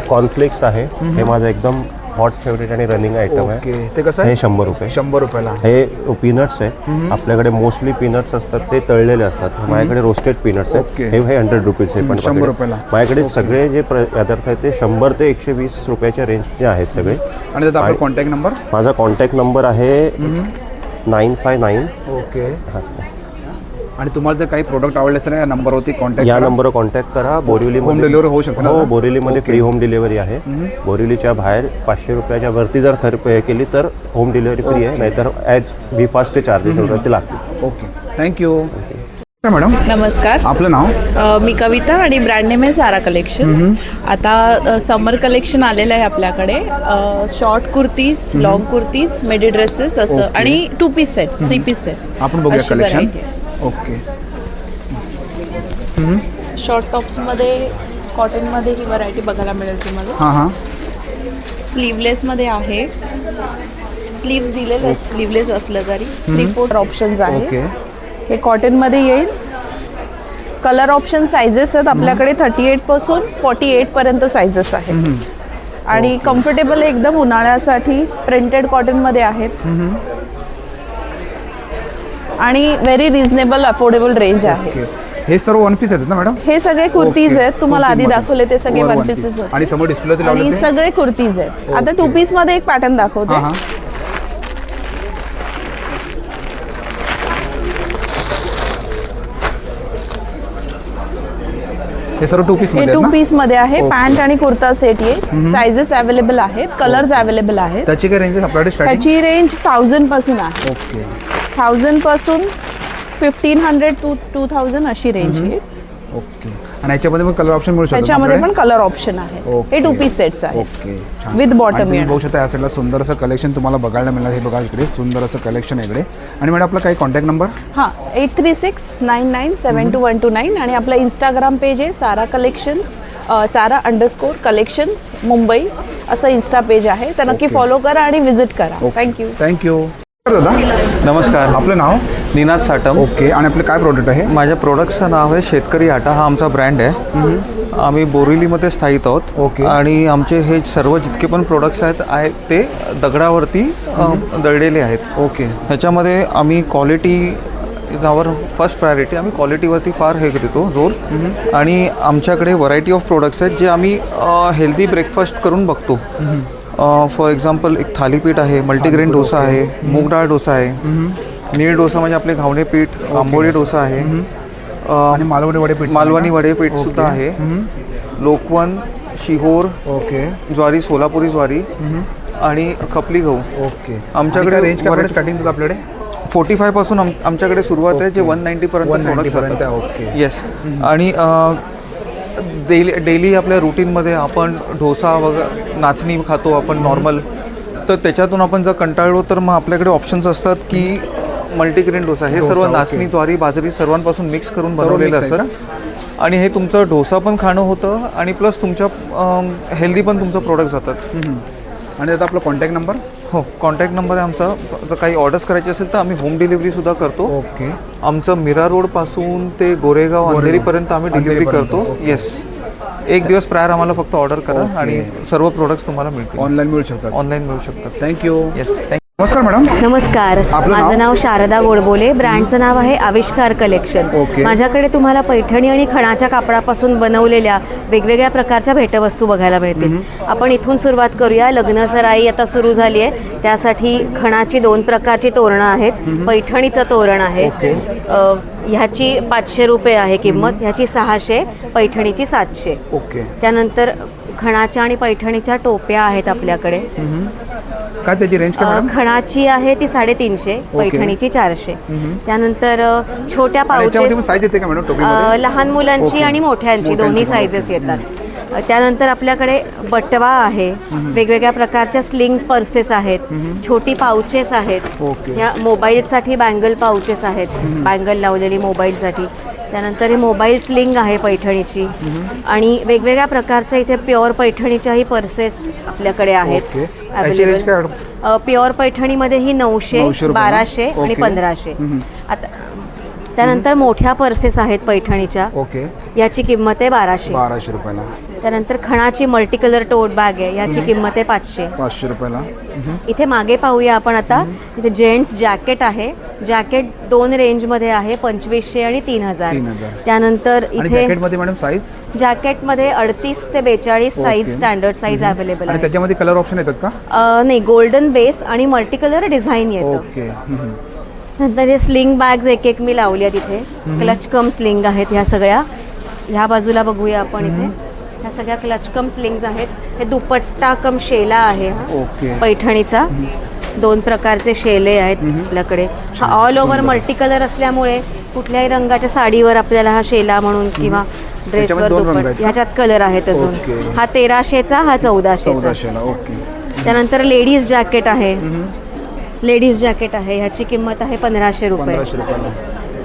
कॉर्नफ्लेक्स आहे. हे माझं एकदम हॉट फेवरेट आणि रनिंग आयटम आहे. ओके. ते कसं हे आहे? 100 रुपये. 100 रुपयाला. हे पीनट्स आहे. आपल्याकडे मोस्टली पीनट्स असतात ते तळलेले असतात. माझ्याकडे रोस्टेड पीनट्स ओके. आहेत. हे 100 रुपीज आहे. पण 100 रुपयाला. माझ्याकडे सगळे जे पदार्थ आहेत ते 100 ते 120 रुपयाच्या रेंजचे आहेत सगळे. आणि त्याचा आपला कॉन्टॅक्ट नंबर? माझा कॉन्टॅक्ट नंबर आहे 959. ओके. आणि तुम्हाला जर काही प्रोडक्ट आवडले असेल या नंबरवरती कॉन्टॅक्ट या नंबरवर कॉन्टॅक्ट करा. बोरिवलीमध्ये होम डिलिव्हरी होऊ शकते ना? हो, बोरिवलीमध्ये ओके. फ्री होम डिलिव्हरी आहे. बोरिवलीच्या बाहेर 500 रुपयाच्या वरती जर पे केली तर होम डिलिव्हरी फ्री आहे, नाहीतर ॲज बी फास्टचे चार्जेस होतात ते लागतील. ओके. थँक्यू. मॅडम नमस्कार, आपलं नाव? मी कविता आणि ब्रँड नेम आहे सारा कलेक्शन्स. आता समर कलेक्शन आलेलं आहे आपल्याकडे. शॉर्ट कुर्तीज, लॉंग कुर्तीज, मिडी ड्रेसेस असं, आणि 2 पीस सेट्स, 3 पीस सेट्स. आपण बघूया कलेक्शन. ओके. शॉर्ट टॉप्समध्ये कॉटनमध्ये ही व्हरायटी बघायला मिळेल तुम्हाला. हां. स्लीवलेसमध्ये आहे. स्लीव्स दिलेले आहेत स्लीवलेस असलं तरी. 3/4 ऑप्शन्स आहे. ओके. हे कॉटनमध्ये येईल. कलर ऑप्शन सायझेस आहेत आपल्याकडे 38 पासून 48 पर्यंत सायझेस आहेत. आणि कम्फर्टेबल एकदम उन्हाळ्यासाठी प्रिंटेड कॉटनमध्ये आहेत. आणि व्हेरी रिझनेबल अफोर्डेबल रेंज आहे. ओके. हे सर्व वन पीस आहेत ना मॅडम? हे सगळे कुर्तीज ओके. आहेत. तुम्हाला आधी कुर्तीमध्ये. दाखवले ते सगळे वर वन one पीसेस piece. होते. आणि समोर डिस्प्लेवरती लावले आणि ते? सगळे कुर्तीज आहेत. आता ओके. 2 पीस मध्ये एक पॅटर्न दाखवते. हां. हे सर्व 2 पीस हे मध्ये 2 आहेत ना? पीस मध्ये आहे. ओके. पॅन्ट आणि कुर्ता सेट येईल. सायझेस अवेलेबल आहेत, कलर्स अवेलेबल आहेत. त्याची काय रेंज आहे आपल्याकडे स्टार्टिंग? त्याची रेंज 1000 पासून आहे. ओके. 1000 पासून 1500 to 2000 अशी रेंज आहे. ओके. आणि याच्यामध्ये पण कलर ऑप्शन मिळू शकतो? त्याच्यामध्ये पण कलर ऑप्शन आहे. ओके. हे 2 पीस सेट्स आहेत. ओके. छान. विथ आणि बॉटम तुम्ही येणार. बघू शकता या साईडला सुंदर असं कलेक्शन तुम्हाला बघायला मिळणार. हे बघा इकडे सुंदर असं कलेक्शन आहे इकडे. आणि मॅडम आपला काही कॉन्टॅक्ट नंबर? हां, 8369972129. आणि आपला इंस्टाग्राम पेज आहे सारा कलेक्शन्स, सारा_कलेक्शन्स मुंबई असं इन्स्टा पेज आहे. तर नक्की फॉलो करा आणि व्हिजिट करा. थँक्यू. थँक्यू. दादा नमस्कार, आपलं नाव? निनाद साटम. ओके. आणि आपलं काय प्रोडक्ट आहे? माझ्या प्रोडक्टचं नाव आहे शेतकरी आटा. हा आमचा ब्रँड आहे. आम्ही बोरिवलीमध्ये स्थायित आहोत. ओके. आणि आमचे हे सर्व जितके पण प्रोडक्ट्स आहेत ते दगडावरती दळलेले आहेत. ओके. ह्याच्यामध्ये आम्ही क्वालिटीवर फर्स्ट प्रायोरिटी, आम्ही क्वालिटीवरती फार हे देतो जोर. आणि आमच्याकडे व्हरायटी ऑफ प्रोडक्ट्स आहेत जे आम्ही हेल्दी ब्रेकफास्ट करून बघतो. फॉर एक्झाम्पल एक थालीपीठ आहे, मल्टीग्रेन डोसा आहे, मूग डाळ डोसा आहे, नीळ डोसा म्हणजे आपले घावणे पीठ, आंबोळी डोसा आहे, आणि मालवणी वडेपीठ सुद्धा आहे, लोकवन, शिहोर, ओके, ज्वारी, सोलापुरी ज्वारी, आणि खपली गहू. ओके. आमच्याकडे रेंज काय स्टार्टिंग होतं आपल्याकडे? 45 पासून आमच्याकडे सुरुवात आहे, जे 190 पर्यंत 190 products पर्यंत जातात. ओके. येस. आणि डेली आपल्या रुटीनमध्ये आपण डोसा वगैरे नाचणी खातो आपण नॉर्मल, तर त्याच्यातून आपण जर कंटाळलो तर मग आपल्याकडे ऑप्शन्स असतात की मल्टीग्रेन डोसा. हे सर्व नाचणी, ज्वारी, बाजरी सर्वांपासून मिक्स करून बनवलेलं असतं आणि हे तुमचं डोसा पण खाणं होतं आणि प्लस तुमच्या हेल्दी पण तुमचं प्रोडक्ट जातात. आणि आता आपला कॉन्टॅक्ट नंबर? हो, कॉन्टॅक्ट नंबर आहे आमचा. जर काही ऑर्डर्स करायची असेल तर आम्ही होम डिलिव्हरीसुद्धा करतो. ओके. आमचं मीरा रोडपासून ते गोरेगाव अंधेरीपर्यंत आम्ही डिलिव्हरी करतो. येस. एक दिवस प्रायर आम्हाला फक्त ऑर्डर करा आणि सर्व प्रोडक्ट्स तुम्हाला मिळतील. ऑनलाईन मिळू शकतात? ऑनलाईन मिळू शकतात. थँक्यू. Yes, thank you. नमस्कार मॅडम. नमस्कार, माझं नाव शारदा गोडबोले. ब्रँडचं नाव आहे आविष्कार कलेक्शन. ओके. माझ्याकडे तुम्हाला पैठणी आणि खणाच्या कापडापासून बनवलेल्या वेगवेगळ्या प्रकारच्या भेटवस्तू बघायला मिळतील. आपण इथून सुरुवात करूया. लग्न सराई आता सुरू झाली आहे, त्यासाठी खणाची 2 प्रकारची तोरणं आहेत. पैठणीचं तोरण आहे, ह्याची 500 रुपये आहे किंमत, ह्याची 600, पैठणीची 700. ओके. त्यानंतर खणाच्या आणि पैठणीच्या टोप्या आहेत आपल्याकडे. काय त्याची रेंज काय मॅडम? खणाची आहे ती 350, पैठणीची 400. त्यानंतर छोट्या पाउचेस साईज येते का मॅडम टोपीमध्ये? लहान मुलांची आणि मोठ्यांची दोन्ही साईजेस येतात. त्यानंतर आपल्याकडे बटवा आहे, वेगवेगळ्या प्रकारच्या स्लिंग पर्सेस आहेत, छोटी पाउचेस आहेत, ह्या मोबाईलसाठी बँगल पाउचेस आहेत, बँगल लावलेली मोबाईलसाठी. त्यानंतर हे मोबाईल स्लिंग आहे पैठणीची आणि वेगवेगळ्या प्रकारच्या इथे प्युअर पैठणीच्याही पर्सेस आपल्याकडे आहेत अवेलेबल. प्युअर पैठणीमध्ये ही 900, 1200 आणि 1500. आता त्यानंतर मोठ्या पर्सेस आहेत पैठणीच्या. ओके. याची किंमत आहे 1200 रुपयाला. त्यानंतर खणाची मल्टी कलर टोट बॅग आहे, याची किंमत आहे 500 रुपयाला. इथे मागे पाहूया आपण आता. इथे जेंट्स जॅकेट आहे. जॅकेट 2 रेंजमध्ये आहे, 2500 आणि 3000. त्यानंतर इथे मॅडम साईज? जॅकेटमध्ये 38 ते 42 साईज, स्टँडर्ड साईज अवेलेबल आहे. त्याच्यामध्ये कलर ऑप्शन येतात का? नाही, गोल्डन बेस आणि मल्टी कलर डिझाईन येतं. ओके. नंतर हे स्लिंग बॅग्स एक मी लावल्या तिथे. क्लच कम स्लिंग आहेत ह्या सगळ्या. ह्या बाजूला बघूया आपण इथे. ह्या सगळ्या क्लच कम स्लिंग्स आहेत. हे दुपट्टा कम शेला आहे हा पैठणीचा. 2 प्रकारचे शेले आहेत आपल्याकडे. हा ऑल ओव्हर मल्टी कलर असल्यामुळे कुठल्याही रंगाच्या साडीवर आपल्याला हा शेला म्हणून किंवा ड्रेसवर दुपट्टा, ह्याच्यात कलर आहेत अजून. हा 1300चा, हा 1400चा. ओके. त्यानंतर लेडीज जॅकेट आहे. लेडीज जॅकेट आहे, ह्याची किंमत आहे 1500 रुपये.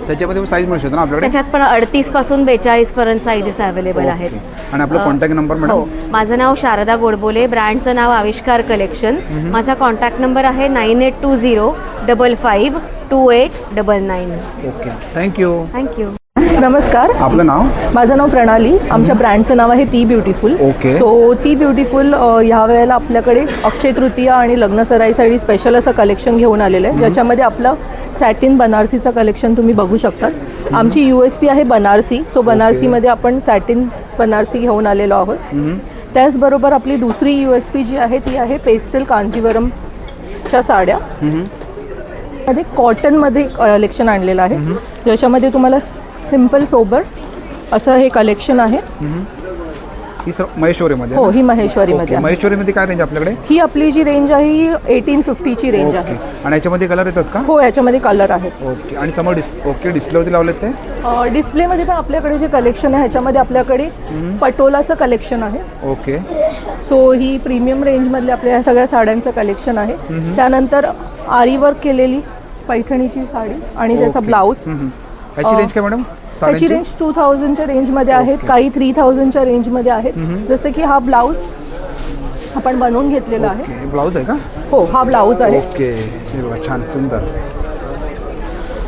त्याच्यामध्ये साईज मिळू शकतो ना आपल्याकडे? त्याच्यात पण 38 पासून 42 पर्यंत साईजेस अवेलेबल आहेत. आणि आपला कॉन्टॅक्ट नंबर मॅडम? माझं नाव शारदा गोडबोले. ब्रँडचं नाव आविष्कार कलेक्शन. माझा कॉन्टॅक्ट नंबर आहे 9820 55 2899. ओके. थँक्यू. थँक्यू. नमस्कार, आपलं नाव? माझं नाव प्रणाली. आमच्या ब्रँडचं नाव आहे ती ब्युटिफुल. ओके. सो ती ब्युटिफुल ह्या वेळेला आपल्याकडे अक्षय तृतीया आणि लग्न सराईसाठी स्पेशल असं कलेक्शन घेऊन आलेलं आहे, ज्याच्यामध्ये आपलं सॅटिन बनारसीचं कलेक्शन तुम्ही बघू शकतात. आमची USP आहे बनारसी. सो बनारसीमध्ये आपण सॅटिन बनारसी घेऊन आलेलो आहोत. त्याचबरोबर आपली दुसरी USP जी आहे ती आहे पेस्टल कांजीवरमच्या साड्या. मध्ये कॉटनमध्ये कलेक्शन आणलेलं आहे, ज्याच्यामध्ये तुम्हाला सिम्पल सोबर असं हे कलेक्शन आहे. ही महेश्वरीमध्ये? हो, ही महेश्वरीमध्ये. महेश्वरीमध्ये काय रेंज आपल्याकडे? ही आपली जी रेंज आहे ही 1850ची रेंज आहे. आणि याच्यामध्ये कलर येतात का? हो, याच्यामध्ये कलर आहेत. ओके. आणि समोर डिस्प्लेवरती लावलेत ते? डिस्प्लेमध्ये पण आपल्याकडे जे कलेक्शन आहे ह्याच्यामध्ये आपल्याकडे पटोलाचं कलेक्शन आहे. ओके. सो ही प्रीमियम रेंजमधल्या आपल्या ह्या सगळ्या साड्यांचं कलेक्शन आहे. त्यानंतर आरी वर्क केलेली पैठणीची साडी आणि त्याचा ब्लाऊज. याची रेंज काय मॅडम? त्याची रेंज 2000च्या रेंजमध्ये आहेत, काही 3000च्या रेंजमध्ये आहेत. जसं की हा ब्लाऊज आपण बनवून घेतलेला आहे. ब्लाऊज आहे का? हो, हा ब्लाऊज आहे. ओके. हे बघा, छान सुंदर.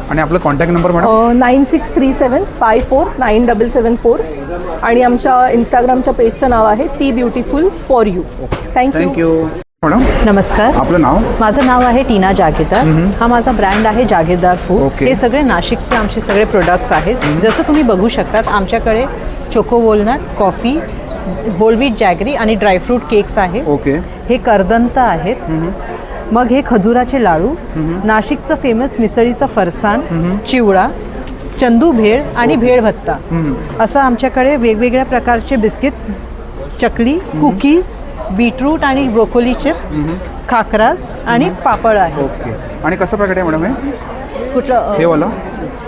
आणि आपलं कॉन्टॅक्ट नंबर मॅडम? 9637 54 9774. आणि आमच्या इंस्टाग्रामच्या पेजचं नाव आहे ती beautiful for you. Thank you. Madam नमस्कार, आपलं नाव? माझं नाव आहे टीना जागीरदार. हा माझा ब्रँड आहे जागीरदार फूड्स. हे सगळे नाशिकचे आमचे सगळे प्रोडक्ट्स आहेत. जसं तुम्ही बघू शकतात आमच्याकडे choco walnut, coffee, whole wheat jaggery आणि ड्रायफ्रूट केक्स आहे. ओके. हे करदंत आहेत. मग हे खजुराचे लाडू, नाशिकचं फेमस मिसळीचं फरसाण, चिवडा, चंदू भेळ आणि भेळ भत्ता असं आमच्याकडे वेगवेगळ्या प्रकारचे बिस्किट्स, चकली, कुकीज, बीटरूट आणि ब्रोकोली चिप्स, खाकरास आणि पापड आहे. ओके. आणि कसं पॅकेट आहे मॅडम हे? कुठलं हे वाला?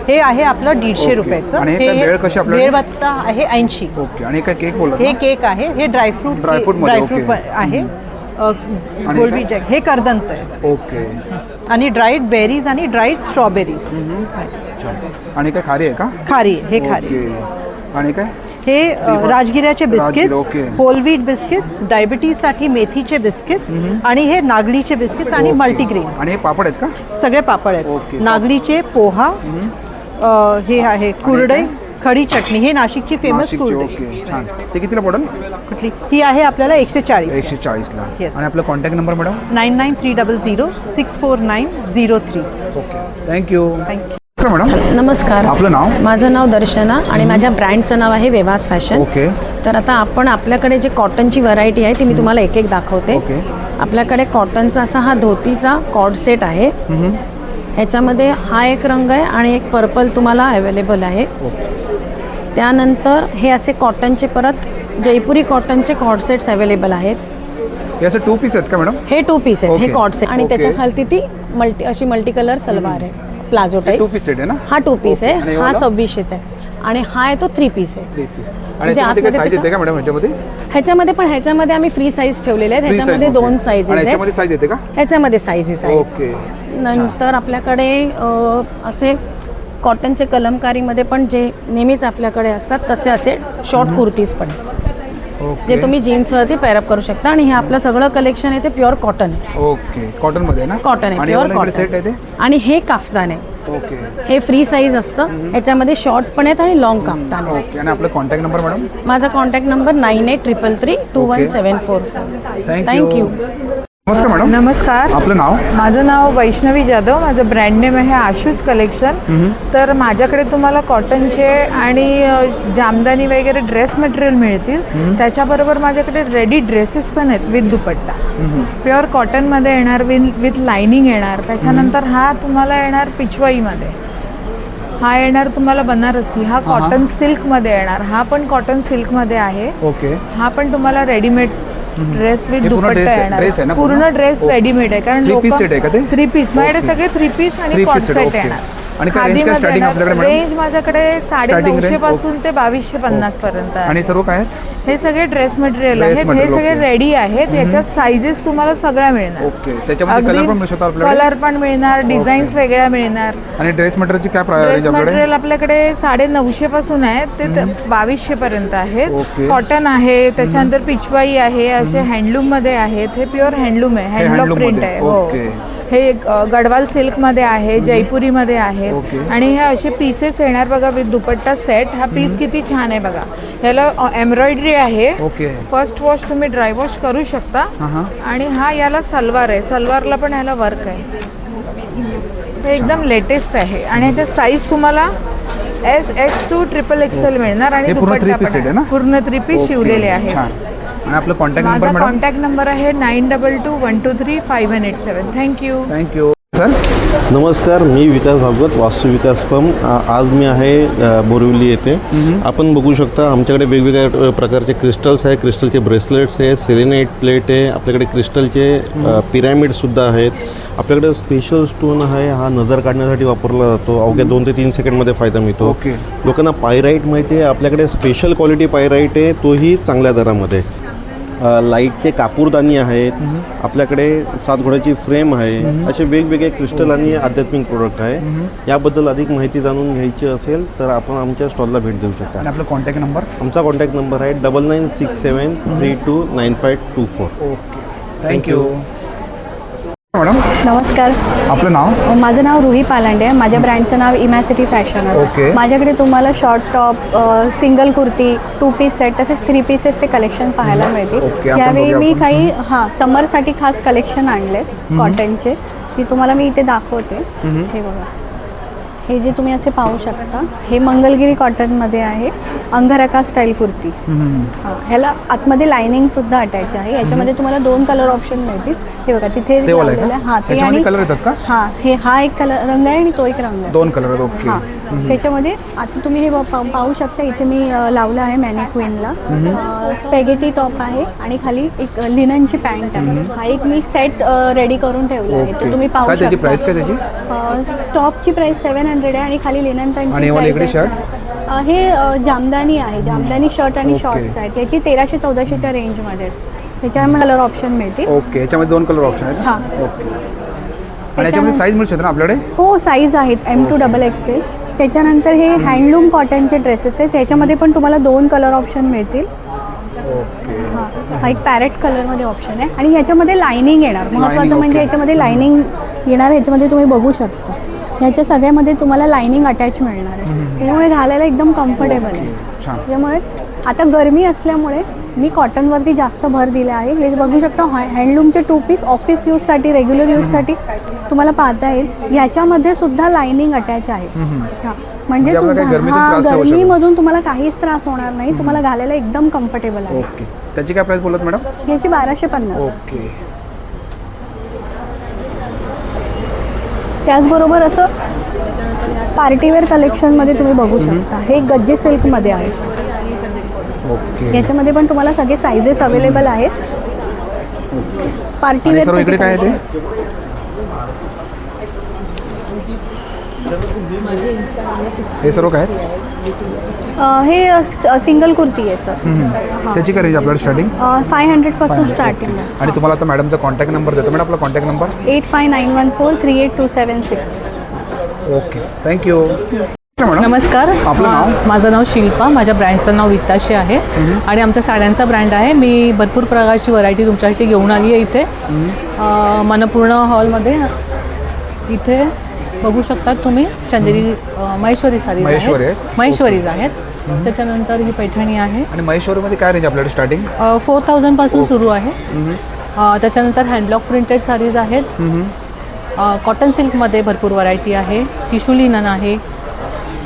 हे आहे आपलं 150 रुपयाचं. आणि हे काय भेळ कशी आपल्याकडे? भेळ भत्ता आहे 80. ओके. आणि काय केक बोलला? हे केक आहे. हे ड्रायफ्रूट आहे. गोल्बी जॅक हे करदंत आहे. ओके. आणि ड्राईड बेरीज आणि ड्राईड स्ट्रॉबेरीज. आणि काय खारी आहे का? खारी, हे खारी. ओके. आणि काय? हे राजगिऱ्याचे biscuits, okay. Whole wheat biscuits, डायबिटीजसाठी मेथीचे बिस्किट्स आणि हे नागलीचे बिस्किट्स आणि मल्टीग्रेन. आणि हे पापड आहेत का? सगळे पापड आहेत. ओके. नागलीचे पोहा, हे आहे कुरडई, खडी चटणी. हे नाशिकची फेमस कुरडई. ओके. छान. ते कितीला पडेल? कुठली? ही आहे आपल्याला 140. 140ला. Yes. आणि आपला contact number madam? 9930064903. Okay. Thank you. Madam नमस्कार. आपलं नाव? माझं नाव दर्शना आणि माझ्या ब्रँडचं नाव आहे वेवास फॅशन. ओके. तर आता आपण आपल्याकडे जे कॉटनची व्हरायटी आहे ती मी तुम्हाला एक एक दाखवते. ओके. आपल्याकडे कॉटनचा असा हा धोतीचा कॉर्ड सेट आहे. ह्याच्यामध्ये हा एक रंग आहे आणि एक पर्पल तुम्हाला अवेलेबल आहे. त्यानंतर हे असे कॉटनचे परत जयपुरी कॉटनचे कॉर्ड सेट्स अवेलेबल आहेत. हे असं 2 पीस आहेत का मॅडम? हे 2 पीस आहेत. हे ओके. कॉर्ड सेट आणि ओके. त्याच्या खालती ती मल्टी कलर सलवार आहे, प्लाझो टाईप. 2 पीस सेट आहे ना? हा 2 पीस ओके. आहे. आणि हा एवढा? 2600 आहे आणि हा आहे तो 3 पीस आहे. 3 पीस. आणि ह्याच्यामध्ये काय साईज येते का मॅडम ह्याच्यामध्ये? ह्याच्यामध्ये आम्ही फ्री साईज ठेवलेले आहेत. ह्याच्यामध्ये 2 साईजेस आहेत. ह्याच्यामध्ये साईज येते का? ह्याच्यामध्ये साईजेस आहेत. ओके. नंतर आपल्याकडे असे कॉटनचे कलमकारीमध्ये पण जे नेहमीच आपल्याकडे असतात तसे असे शॉर्ट कुर्तीज पण जे तुम्ही जीन्सवरती पेअरअप करू शकता. आणि हे आपलं सगळं कलेक्शन आहे ते प्युअर कॉटन आहे. ओके. कॉटनमध्ये ना? कॉटन आहे, आणि प्युअर सेट आहे ते? कॉटन. आणि हे काफ्तान आहे. ओके. हे फ्री साईज असतं. ह्याच्यामध्ये शॉर्ट पण आहेत आणि लॉंग काफ्तान आहे. ओके. आणि आपला कॉन्टॅक्ट नंबर मॅडम? माझा कॉन्टॅक्ट नंबर 9833317744. थँक्यू. नमस्कार मॅडम. नमस्कार. आपलं नाव? माझं नाव वैष्णवी जाधव. माझं ब्रँड नेम आहे आशूज कलेक्शन. तर माझ्याकडे तुम्हाला कॉटनचे आणि जामदानी वगैरे ड्रेस मटेरियल मिळतील. त्याच्याबरोबर माझ्याकडे रेडी ड्रेसेस पण आहेत विथ दुपट्टा. प्युअर कॉटनमध्ये येणार, विथ लायनिंग येणार. त्याच्यानंतर हा तुम्हाला येणार पिचवाईमध्ये. हा येणार तुम्हाला बनारसी. हा कॉटन सिल्कमध्ये येणार. हा पण कॉटन सिल्कमध्ये आहे. ओके. हा पण तुम्हाला रेडीमेड ड्रेस विथ दुपट्टा येणार. ना? पूर्ण ड्रेस रेडीमेड आहे. कारण 3 पीस सेट आहे का ते? 3 पीस माझ्याकडे सगळे 3 पीस आणि कॉर्ड सेट येणार. आणि काय रेंज काय स्टार्टिंग आपल्याकडे मॅडम? रेंज माझ्याकडे 950 पासून ते 2250 पर्यंत आहे. आणि सर्व काय आहेत? हे सगळे ड्रेस मटेरियल आहेत. हे सगळे रेडी आहेत. याच्यात साईजेस तुम्हाला सगळ्या मिळणार. ओके. त्याच्यामध्ये कलर पण मिळू शकतो आपल्याकडे? कलर पण मिळणार, डिझाईन्स वेगळ्या मिळणार. आणि ड्रेस मटेरियलची काय प्राइस ड्रेस आपल्याकडे? मटेरियल आपल्याकडे 950 पासून आहे ते 2200 पर्यंत आहेत. ओके. कॉटन आहे, त्याच्यानंतर पिचवाई आहे, असे हँडलूम मध्ये आहेत. हे प्युअर हँडलूम आहे, हँडलूम प्रिंट आहे. हो. हे गडवाल सिल्कमध्ये आहे, जयपुरीमध्ये आहे. आणि हे असे पीसेस येणार बघा विथ दुपट्टा सेट. हा पीस किती छान आहे बघा. ह्याला एम्ब्रॉयडरी आहे. फर्स्ट वॉश तुम्ही ड्राय वॉश करू शकता. आणि हा याला सलवार आहे. सलवारला पण ह्याला वर्क आहे. हे एकदम लेटेस्ट आहे. आणि ह्याच्या साईज तुम्हाला SX to XXL मिळणार. आणि दुपट्टा पण पूर्ण 3 पीस शिवलेले आहे. आणि आपलं कॉन्टॅक्ट नंबर माझा मॅडम? कॉन्टॅक्ट नंबर आहे 9221235187. थँक्यू. Thank you sir. नमस्कार, मी विकास भागवत, वास्तू विकास फर्म. आज मी आहे बोरिवली येथे. आपण बघू शकता आमच्याकडे वेगवेगळ्या प्रकारचे क्रिस्टल्स आहे. क्रिस्टलचे ब्रेसलेट्स आहे, सेलेनाइट प्लेट आहे, आपल्याकडे क्रिस्टलचे पिरॅमिडसुद्धा आहेत. आपल्याकडे स्पेशल स्टोन आहे. हा नजर काढण्यासाठी वापरला जातो. अवघ्या 2 ते 3 सेकंडमध्ये फायदा मिळतो. लोकांना पायराईट माहिती आहे. आपल्याकडे स्पेशल क्वालिटी पायराईट आहे, तोही चांगल्या दरामध्ये. लाईटचे कापूरदानी आहेत. आपल्याकडे 7 घोड्याची फ्रेम आहे. असे वेगवेगळे क्रिस्टल आणि आध्यात्मिक प्रोडक्ट आहे. याबद्दल अधिक माहिती जाणून घ्यायची असेल तर आपण आमच्या स्टॉलला भेट देऊ शकता. आणि आपला कॉन्टॅक्ट नंबर? आमचा कॉन्टॅक्ट नंबर आहे 9967329524. ओके. Thank you madam. नमस्कार. आपलं नाव? माझं नाव रुही पालांडे आहे. माझ्या ब्रँडचं नाव इमॅसिटी फॅशन आहे. ओके. माझ्याकडे तुम्हाला short top, single kurti, 2 piece set तसेच 3 पीसेसचे कलेक्शन पाहायला मिळतील. यावेळी मी काही समरसाठी खास कलेक्शन आणले कॉटनचे, की तुम्हाला मी इथे दाखवते. हे बघा, हे जे तुम्ही असे पाहू शकता, हे मंगलगिरी कॉटनमध्ये आहे. अंगरखा स्टाईल कुर्ती. ह्याला आतमध्ये लायनिंग सुद्धा अटॅच आहे. याच्यामध्ये तुम्हाला 2 कलर ऑप्शन मिळतील. हे बघा तिथे लावलेलं आहे. हा ते आणि कलर येतात का? हा एक कलर रंग आहे आणि तो एक रंग आहे. 2 कलर आहेत. ओके. त्याच्यामध्ये आता तुम्ही हे पाहू शकता, इथे मी लावलं आहे मॅनिक्विनला. स्पॅगेटी टॉप आहे आणि खाली एक लिननची पॅन्ट आहे. हा एक मी सेट रेडी करून ठेवला आहे, तो तुम्ही पाहू शकता. प्राइस काय त्याची? टॉपची प्राइस 700 आहे आणि खाली लिनन आणि इकडे शर्ट हे जामदानी आहे. जामदानी शर्ट आणि शॉर्ट्स आहेत. याची 1300-1400च्या रेंजमध्ये आहेत. त्याच्यामध्ये कलर ऑप्शन मिळतील. ओके, याच्यामध्ये 2 कलर ऑप्शन आहेत. हां, ओके. आणि याच्यामध्ये साईज मिळू शकते ना आपल्याकडे? हो, साईज आहेत M2 XXL. त्याच्यानंतर हे हँडलूम कॉटनचे ड्रेसेस आहेत. त्याच्यामध्ये पण तुम्हाला 2 कलर ऑप्शन मिळतील. हां, हा एक पॅरेट कलरमध्ये ऑप्शन आहे आणि ह्याच्यामध्ये लायनिंग येणार. महत्त्वाचं म्हणजे ह्याच्यामध्ये लायनिंग येणार. ह्याच्यामध्ये तुम्ही बघू शकता, ह्याच्या सगळ्यामध्ये तुम्हाला लायनिंग अटॅच मिळणार आहे. त्याच्यामुळे घालायला एकदम कम्फर्टेबल आहे. त्यामुळे आता गरमी असल्यामुळे मी कॉटनवरती जास्त भर दिला आहे. हे बघू शकता, हँडलूमचे 2 पीस ऑफिस यूजसाठी, रेग्युलर यूजसाठी तुम्हाला पाहता येईल. ह्याच्यामध्ये सुद्धा लायनिंग अटॅच आहे. हां, म्हणजे गरमीमधून तुम्हाला काहीच त्रास होणार नाही. तुम्हाला घालायला एकदम कम्फर्टेबल आहे. ओके. त्याची काय प्राइस बोलत मॅडम? याची 1250. ओके. त्याचबरोबर असं पार्टीवेअर कलेक्शनमध्ये तुम्ही बघू शकता. हे गज्जे सिल्कमध्ये आहे. ओके. याच्यामध्ये पण तुम्हाला सगळे साईजेस अवेलेबल आहेत. पार्टीवेअर सर्व इकडे काय आहे ते? हे सर्व काय? हे सिंगल कुर्ती आहे सर. त्याची काय रेंज आपल्याला स्टार्टिंग? 500 पासून स्टार्टिंग आहे. आणि तुम्हाला आता मॅडमचा कॉन्टॅक्ट नंबर देतो. मॅडम आपला कॉन्टॅक्ट नंबर? 8591438276. Okay, thank you. नमस्कार, आपलं नाव? माझं नाव शिल्पा. माझ्या ब्रँडचं नाव वित्ताशी आहे आणि आमचा साड्यांचा ब्रँड आहे. मी भरपूर प्रकारची व्हरायटी तुमच्यासाठी घेऊन आली आहे इथे मनपूर्ण हॉलमध्ये. इथे बघू शकता तुम्ही चंदेरी महेश्वरी साडीज आहेत. महेश्वरीज आहेत. त्याच्यानंतर ही पैठणी आहे. आणि महेश्वरीमध्ये काय रेंज आपल्याकडे स्टार्टिंग? 4000 पासून सुरू आहे. त्याच्यानंतर हँडब्लॉक प्रिंटेड साडीज आहेत. कॉटन सिल्कमध्ये भरपूर व्हरायटी आहे. टिशू लिनन आहे.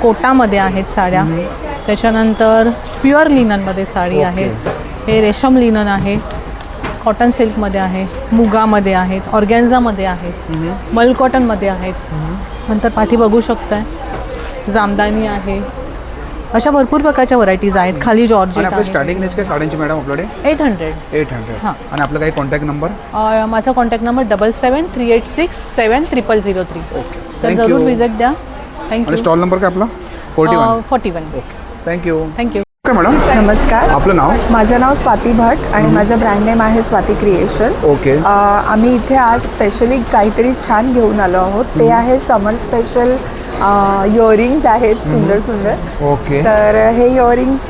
कोटामध्ये आहेत साड्या. त्याच्यानंतर प्युअर लिननमध्ये साडी आहे. हे रेशम लिनन आहे. कॉटन सिल्कमध्ये आहे. मुगामध्ये आहेत. ऑर्गॅन्झामध्ये आहेत. मल कॉटनमध्ये आहेत. नंतर पाठी बघू शकताय जामदानी आहे. अशा भरपूर प्रकारच्या व्हरायटीज आहेत. खाली जॉर्जेट आहे. स्टार्टिंग रेंज काय साड्यांची मॅडम आपल्याकडे? 800. हां. आणि आपला काही कॉन्टॅक्ट नंबर? माझा कॉन्टॅक्ट नंबर 7738673003. ओके, तर जरूर विजिट द्या. आणि थँक्यू. स्टॉल नंबर काय आपला? 41. Okay, thank you. थँक्यू. काय मॅडम? नमस्कार, आपलं नाव? माझं नाव स्वाती भट आणि माझं ब्रँड नेम आहे स्वाती क्रिएशन्स. ओके. आम्ही इथे आज स्पेशली काहीतरी छान घेऊन आलो आहोत. ते आहे समर स्पेशल इयरिंग्स आहेत, सुंदर सुंदर. ओके. तर हे इयरिंग्स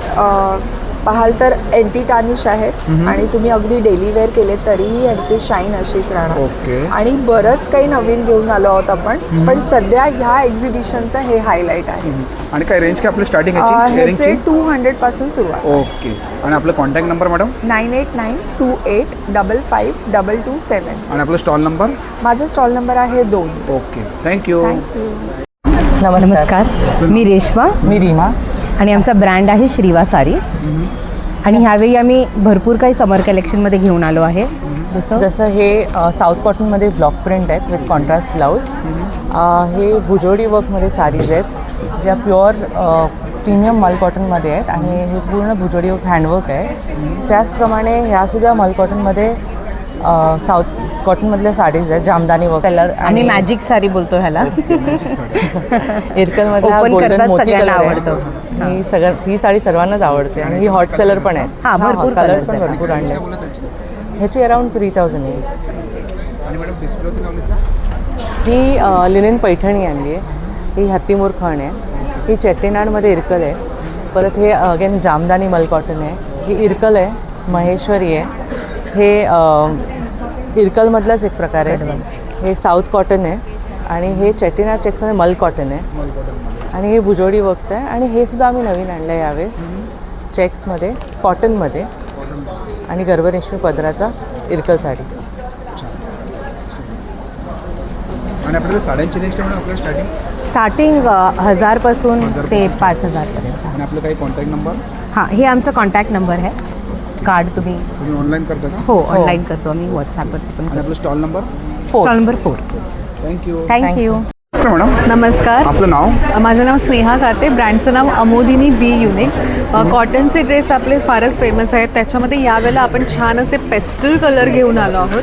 पाहाल तर एंटी टार्निश आहेत आणि तुम्ही अगदी डेली वेअर केले तरीही यांची शाईन अशीच राहणार. ओके. आणि बरंच काही नवीन घेऊन आलो आहोत आपण, पण सध्या ह्या एक्झिबिशनचं हे हायलाईट आहे. आणि काय रेंज काय आपली स्टार्टिंग ह्याचे 200 पासून सुरुवात. ओके. आणि आपला कॉन्टॅक्ट नंबर मॅडम? 9892852227. आणि आपला स्टॉल नंबर? माझा स्टॉल नंबर आहे 2. Okay, thank you. नमस्कार, मी रेश्मा. मी रीमा. आणि आमचा ब्रँड आहे श्रीवा सारीज. आणि ह्यावेळी आम्ही भरपूर काही समर कलेक्शनमध्ये घेऊन आलो आहे. जसं हे साऊथ कॉटनमध्ये ब्लॉक प्रिंट आहेत विथ कॉन्ट्रास्ट ब्लाऊज. हे भुजोडी वर्कमध्ये साडीज आहेत ज्या प्युअर प्रीमियम मल कॉटनमध्ये आहेत आणि हे पूर्ण भुजोडी वर्क हँडवर्क आहे. त्याचप्रमाणे ह्यासुद्धा मल कॉटनमध्ये साऊथ कॉटनमधल्या साडीज आहेत. जामदानी वर्क कलर आणि मॅजिक साडी बोलतो ह्याला. इरकलमध्ये हा गोल्डन मोती कलर आवडतो. ही साडी सर्वांनाच आवडते आणि ही हॉट सेलर पण आहे. भरपूर कलर्स पण भरपूर आणले. ह्याची अराउंड 3000 येईल. ही लिनेन पैठणी आणली आहे. ही हत्तीमोर खण आहे. ही चेट्टीनाडमध्ये इरकल आहे. परत हे अगेन जामदानी मल कॉटन आहे. ही इरकल आहे. महेश्वरी आहे. हे इरकलमधलाच एक प्रकार आहे. हे साऊथ कॉटन आहे आणि हे चेट्टीनाड चेक्समध्ये मल कॉटन आहे. आणि हे भुजोडी वर्कचं आहे. आणि हे सुद्धा आम्ही नवीन आणलं आहे यावेळेस चेक्समध्ये कॉटनमध्ये आणि गर्भरेशमी पदराचा इरकल साडी. आणि आपल्याला साड्यांची रेंज काय आपल्या स्टार्टिंग 1000 पासून ते 5000 पर्यंत. आणि आपलं काही कॉन्टॅक्ट नंबर? हां, हे आमचा कॉन्टॅक्ट नंबर आहे. कार्ड तुम्ही ऑनलाईन करता का? हो, ऑनलाईन करतो आम्ही. व्हॉट्सॲपवरती पण. आणि आपला stall number? Stall number 4. Thank you. Thank you. Madam. नमस्कार. आपलं नाव? माझं नाव स्नेहा काते. ब्रँडचं नाव अमोदिनी बी युनिक. कॉटनचे ड्रेस आपले फारच फेमस आहेत. त्याच्यामध्ये यावेळेला आपण छान असे पेस्टल कलर घेऊन आलो आहोत.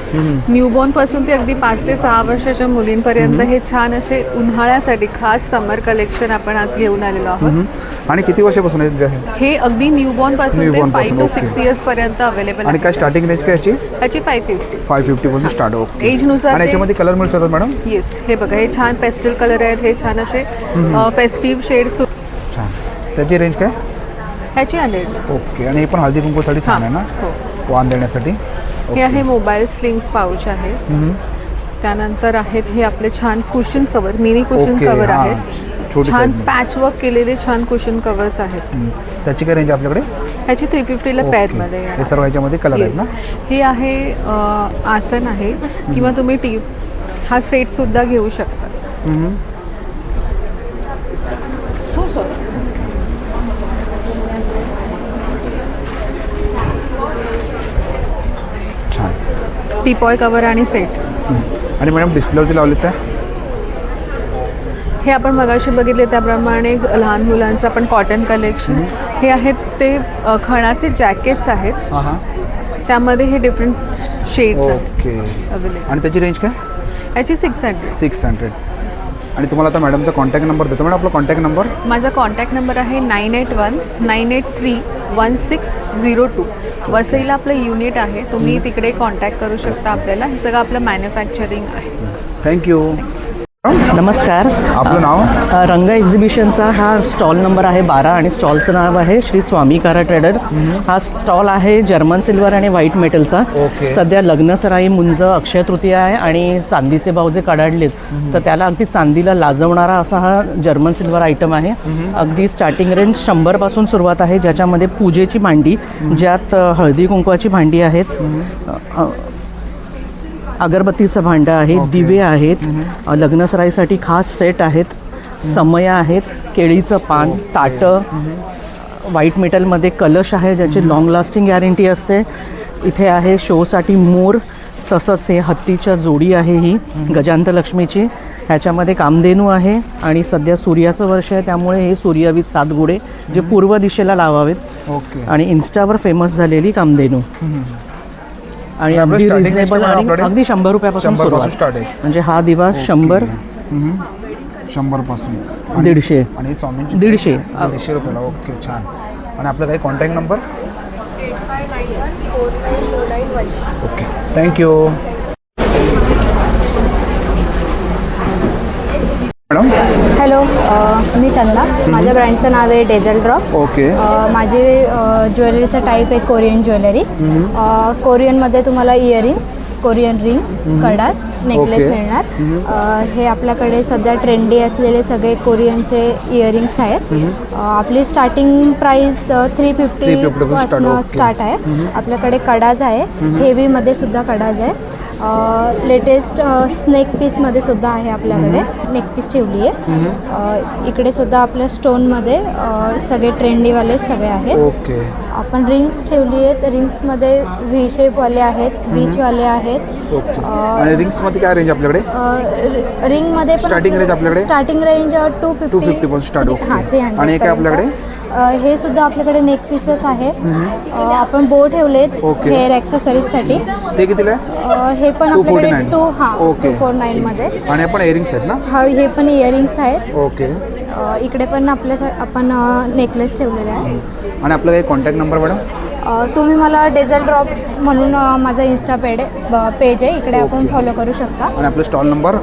न्यूबॉर्नपासून ते अगदी 5 ते 6 वर्षाच्या मुलींपर्यंत हे छान असे उन्हाळ्यासाठी खास समर कलेक्शन आपण आज घेऊन आलेलो आहोत. आणि किती वर्षापासून आहे हे अगदी न्यूबॉर्न पासून ते 5 to 6 इयर्स पर्यंत अवेलेबल आणि काय स्टार्टिंग रेंज काय याची? 550 पासून स्टार्ट. ओके. एजनुसार आणि याच्यामध्ये कलर मिळू शकतात मॅडम? येस. हे बघा, हे छान पेस्टल कलर आहेत. हे छान असे फेस्टिव्ह शेड्स. छान. त्याची रेंज काय? ह्याची 100. ओके. आणि हे पण हळदी कुंकूसाठी छान आहे ना, वाण देण्यासाठी. हे आहे मोबाईल स्लिंग्स पाऊच आहे. त्यानंतर आहेत हे आपले छान cushion cover, mini cushion cover आहेत. छान पॅच वर्क केलेले छान कुशन कवर्स आहेत. त्याची काय रेंज आपल्याकडे? ह्याची 350ला पेअरमध्ये. हे सर्व ह्याच्यामध्ये कलर आहेत ना? हे आहे आसन आहे किंवा तुम्ही हा सेट सुद्धा घेऊ शकता. So sorry. छान. टीपॉय कवर आणि सेट. आणि मॅडम डिस्प्लेवरती लावले त्या हे आपण मगाशी बघितले त्याप्रमाणे लहान मुलांचं आपण कॉटन कलेक्शन. हे आहेत ते खणाचे जॅकेट्स आहेत. त्यामध्ये हे डिफरंट शेड्स ओके. अवेलेबल. आणि त्याची रेंज काय? याची 600. 600. आणि तुम्हाला आता मॅडमचा कॉन्टॅक्ट नंबर देतो. मॅडम आपला कॉन्टॅक्ट नंबर? माझा कॉन्टॅक्ट नंबर आहे 9819831602. वसईला आपलं युनिट आहे. तुम्ही तिकडे कॉन्टॅक्ट करू शकता आपल्याला. हे सगळं आपलं मॅन्युफॅक्चरिंग आहे. थँक्यू. नमस्कार. आपलं नाव? रंग एक्झिबिशनचा हा स्टॉल नंबर आहे 12 आणि स्टॉलचं नाव आहे श्री स्वामी कारा ट्रेडर्स. हा स्टॉल आहे जर्मन सिल्वर आणि व्हाईट मेटलचा. सध्या लग्नसराई, मुंज, अक्षय तृतीया आहे आणि चांदीचे भाव जे कडाडलेत तर त्याला अगदी चांदीला लाजवणारा असा हा जर्मन सिल्वर आयटम आहे. अगदी स्टार्टिंग रेंज 100 पासून सुरुवात आहे, ज्याच्यामध्ये पूजेची भांडी, ज्यात हळदी कुंकवाची भांडी आहेत, अगरबत्तीचं भांडं आहे, दिवे आहेत, लग्नसराईसाठी खास सेट आहेत, समया आहेत, केळीचं पान, ताटं, व्हाईट मेटलमध्ये कलश आहे ज्याची लॉंग लास्टिंग गॅरंटी असते. इथे आहे शोसाठी मोर, तसंच हे हत्तीच्या जोडी आहे ही गजांतलक्ष्मीची. ह्याच्यामध्ये कामधेनू आहे आणि सध्या सूर्याचं वर्ष आहे त्यामुळे हे सूर्यवीत 7 घोडे जे पूर्व दिशेला लावावेत. आणि इन्स्टावर फेमस झालेली कामधेनू. आणि अगदी रिजनेबल आणि अगदी 100 रुपयापासून स्टार्ट आहे. म्हणजे हा दिवा 100 पासून 150 आणि स्वामींची 150 रुपयाला. ओके. छान. आणि आपला काही contact number? Okay. Thank you. Madam. Hello, मी चंदा. माझ्या ब्रँडचं नाव आहे डेझल ड्रॉप. ओके. माझे ज्वेलरीचा टाईप आहे कोरियन ज्वेलरी. कोरियनमध्ये तुम्हाला earrings, Korean rings, kadas, necklace मिळणार. हे आपल्याकडे सध्या ट्रेंडी असलेले सगळे कोरियनचे इयरिंग्स आहेत. आपली स्टार्टिंग प्राइस 350 पासून स्टार्ट आहे. आपल्याकडे कडाज आहे, हेवीमध्ये सुद्धा कडाज आहे. लेटेस्ट स्नेक पीसमध्ये सुद्धा आहे आपल्याकडे. नेक पीस ठेवली आहे. इकडे सुद्धा आपल्या स्टोनमध्ये सगळे ट्रेंडीवाले सगळे आहेत. ओके. आपण रिंग्स ठेवली आहेत. रिंग्समध्ये व्ही शेपवाले आहेत, बीचवाले आहेत. आणि रिंग्समध्ये काय रेंज आपल्याकडे? रिंगमध्ये स्टार्टिंग रेंज आपल्याकडे? स्टार्टिंग रेंज 250 पासून स्टार्ट. हां, 300. आणि काय आपल्याकडे? हे सुद्धा आपल्याकडे नेक पीसेस आहे. आपण बो ठेवलेत हेअर ॲक्सेसरीजसाठी. ते कितीला आहे? हे पण आपल्याकडे 249 मध्ये. आणि आपण इयरिंग्स आहेत ना? हा, हे पण इयरिंग्स आहेत. ओके. इकडे पण आपण नेकलेस ठेवलेले आहे. आणि आपला काही कॉन्टॅक्ट नंबर मॅडम? तुम्ही मला डेझल ड्रॉप म्हणून माझा इन्स्टा पेज आहे, इकडे आपण फॉलो करू शकता. आणि आपला स्टॉल नंबर?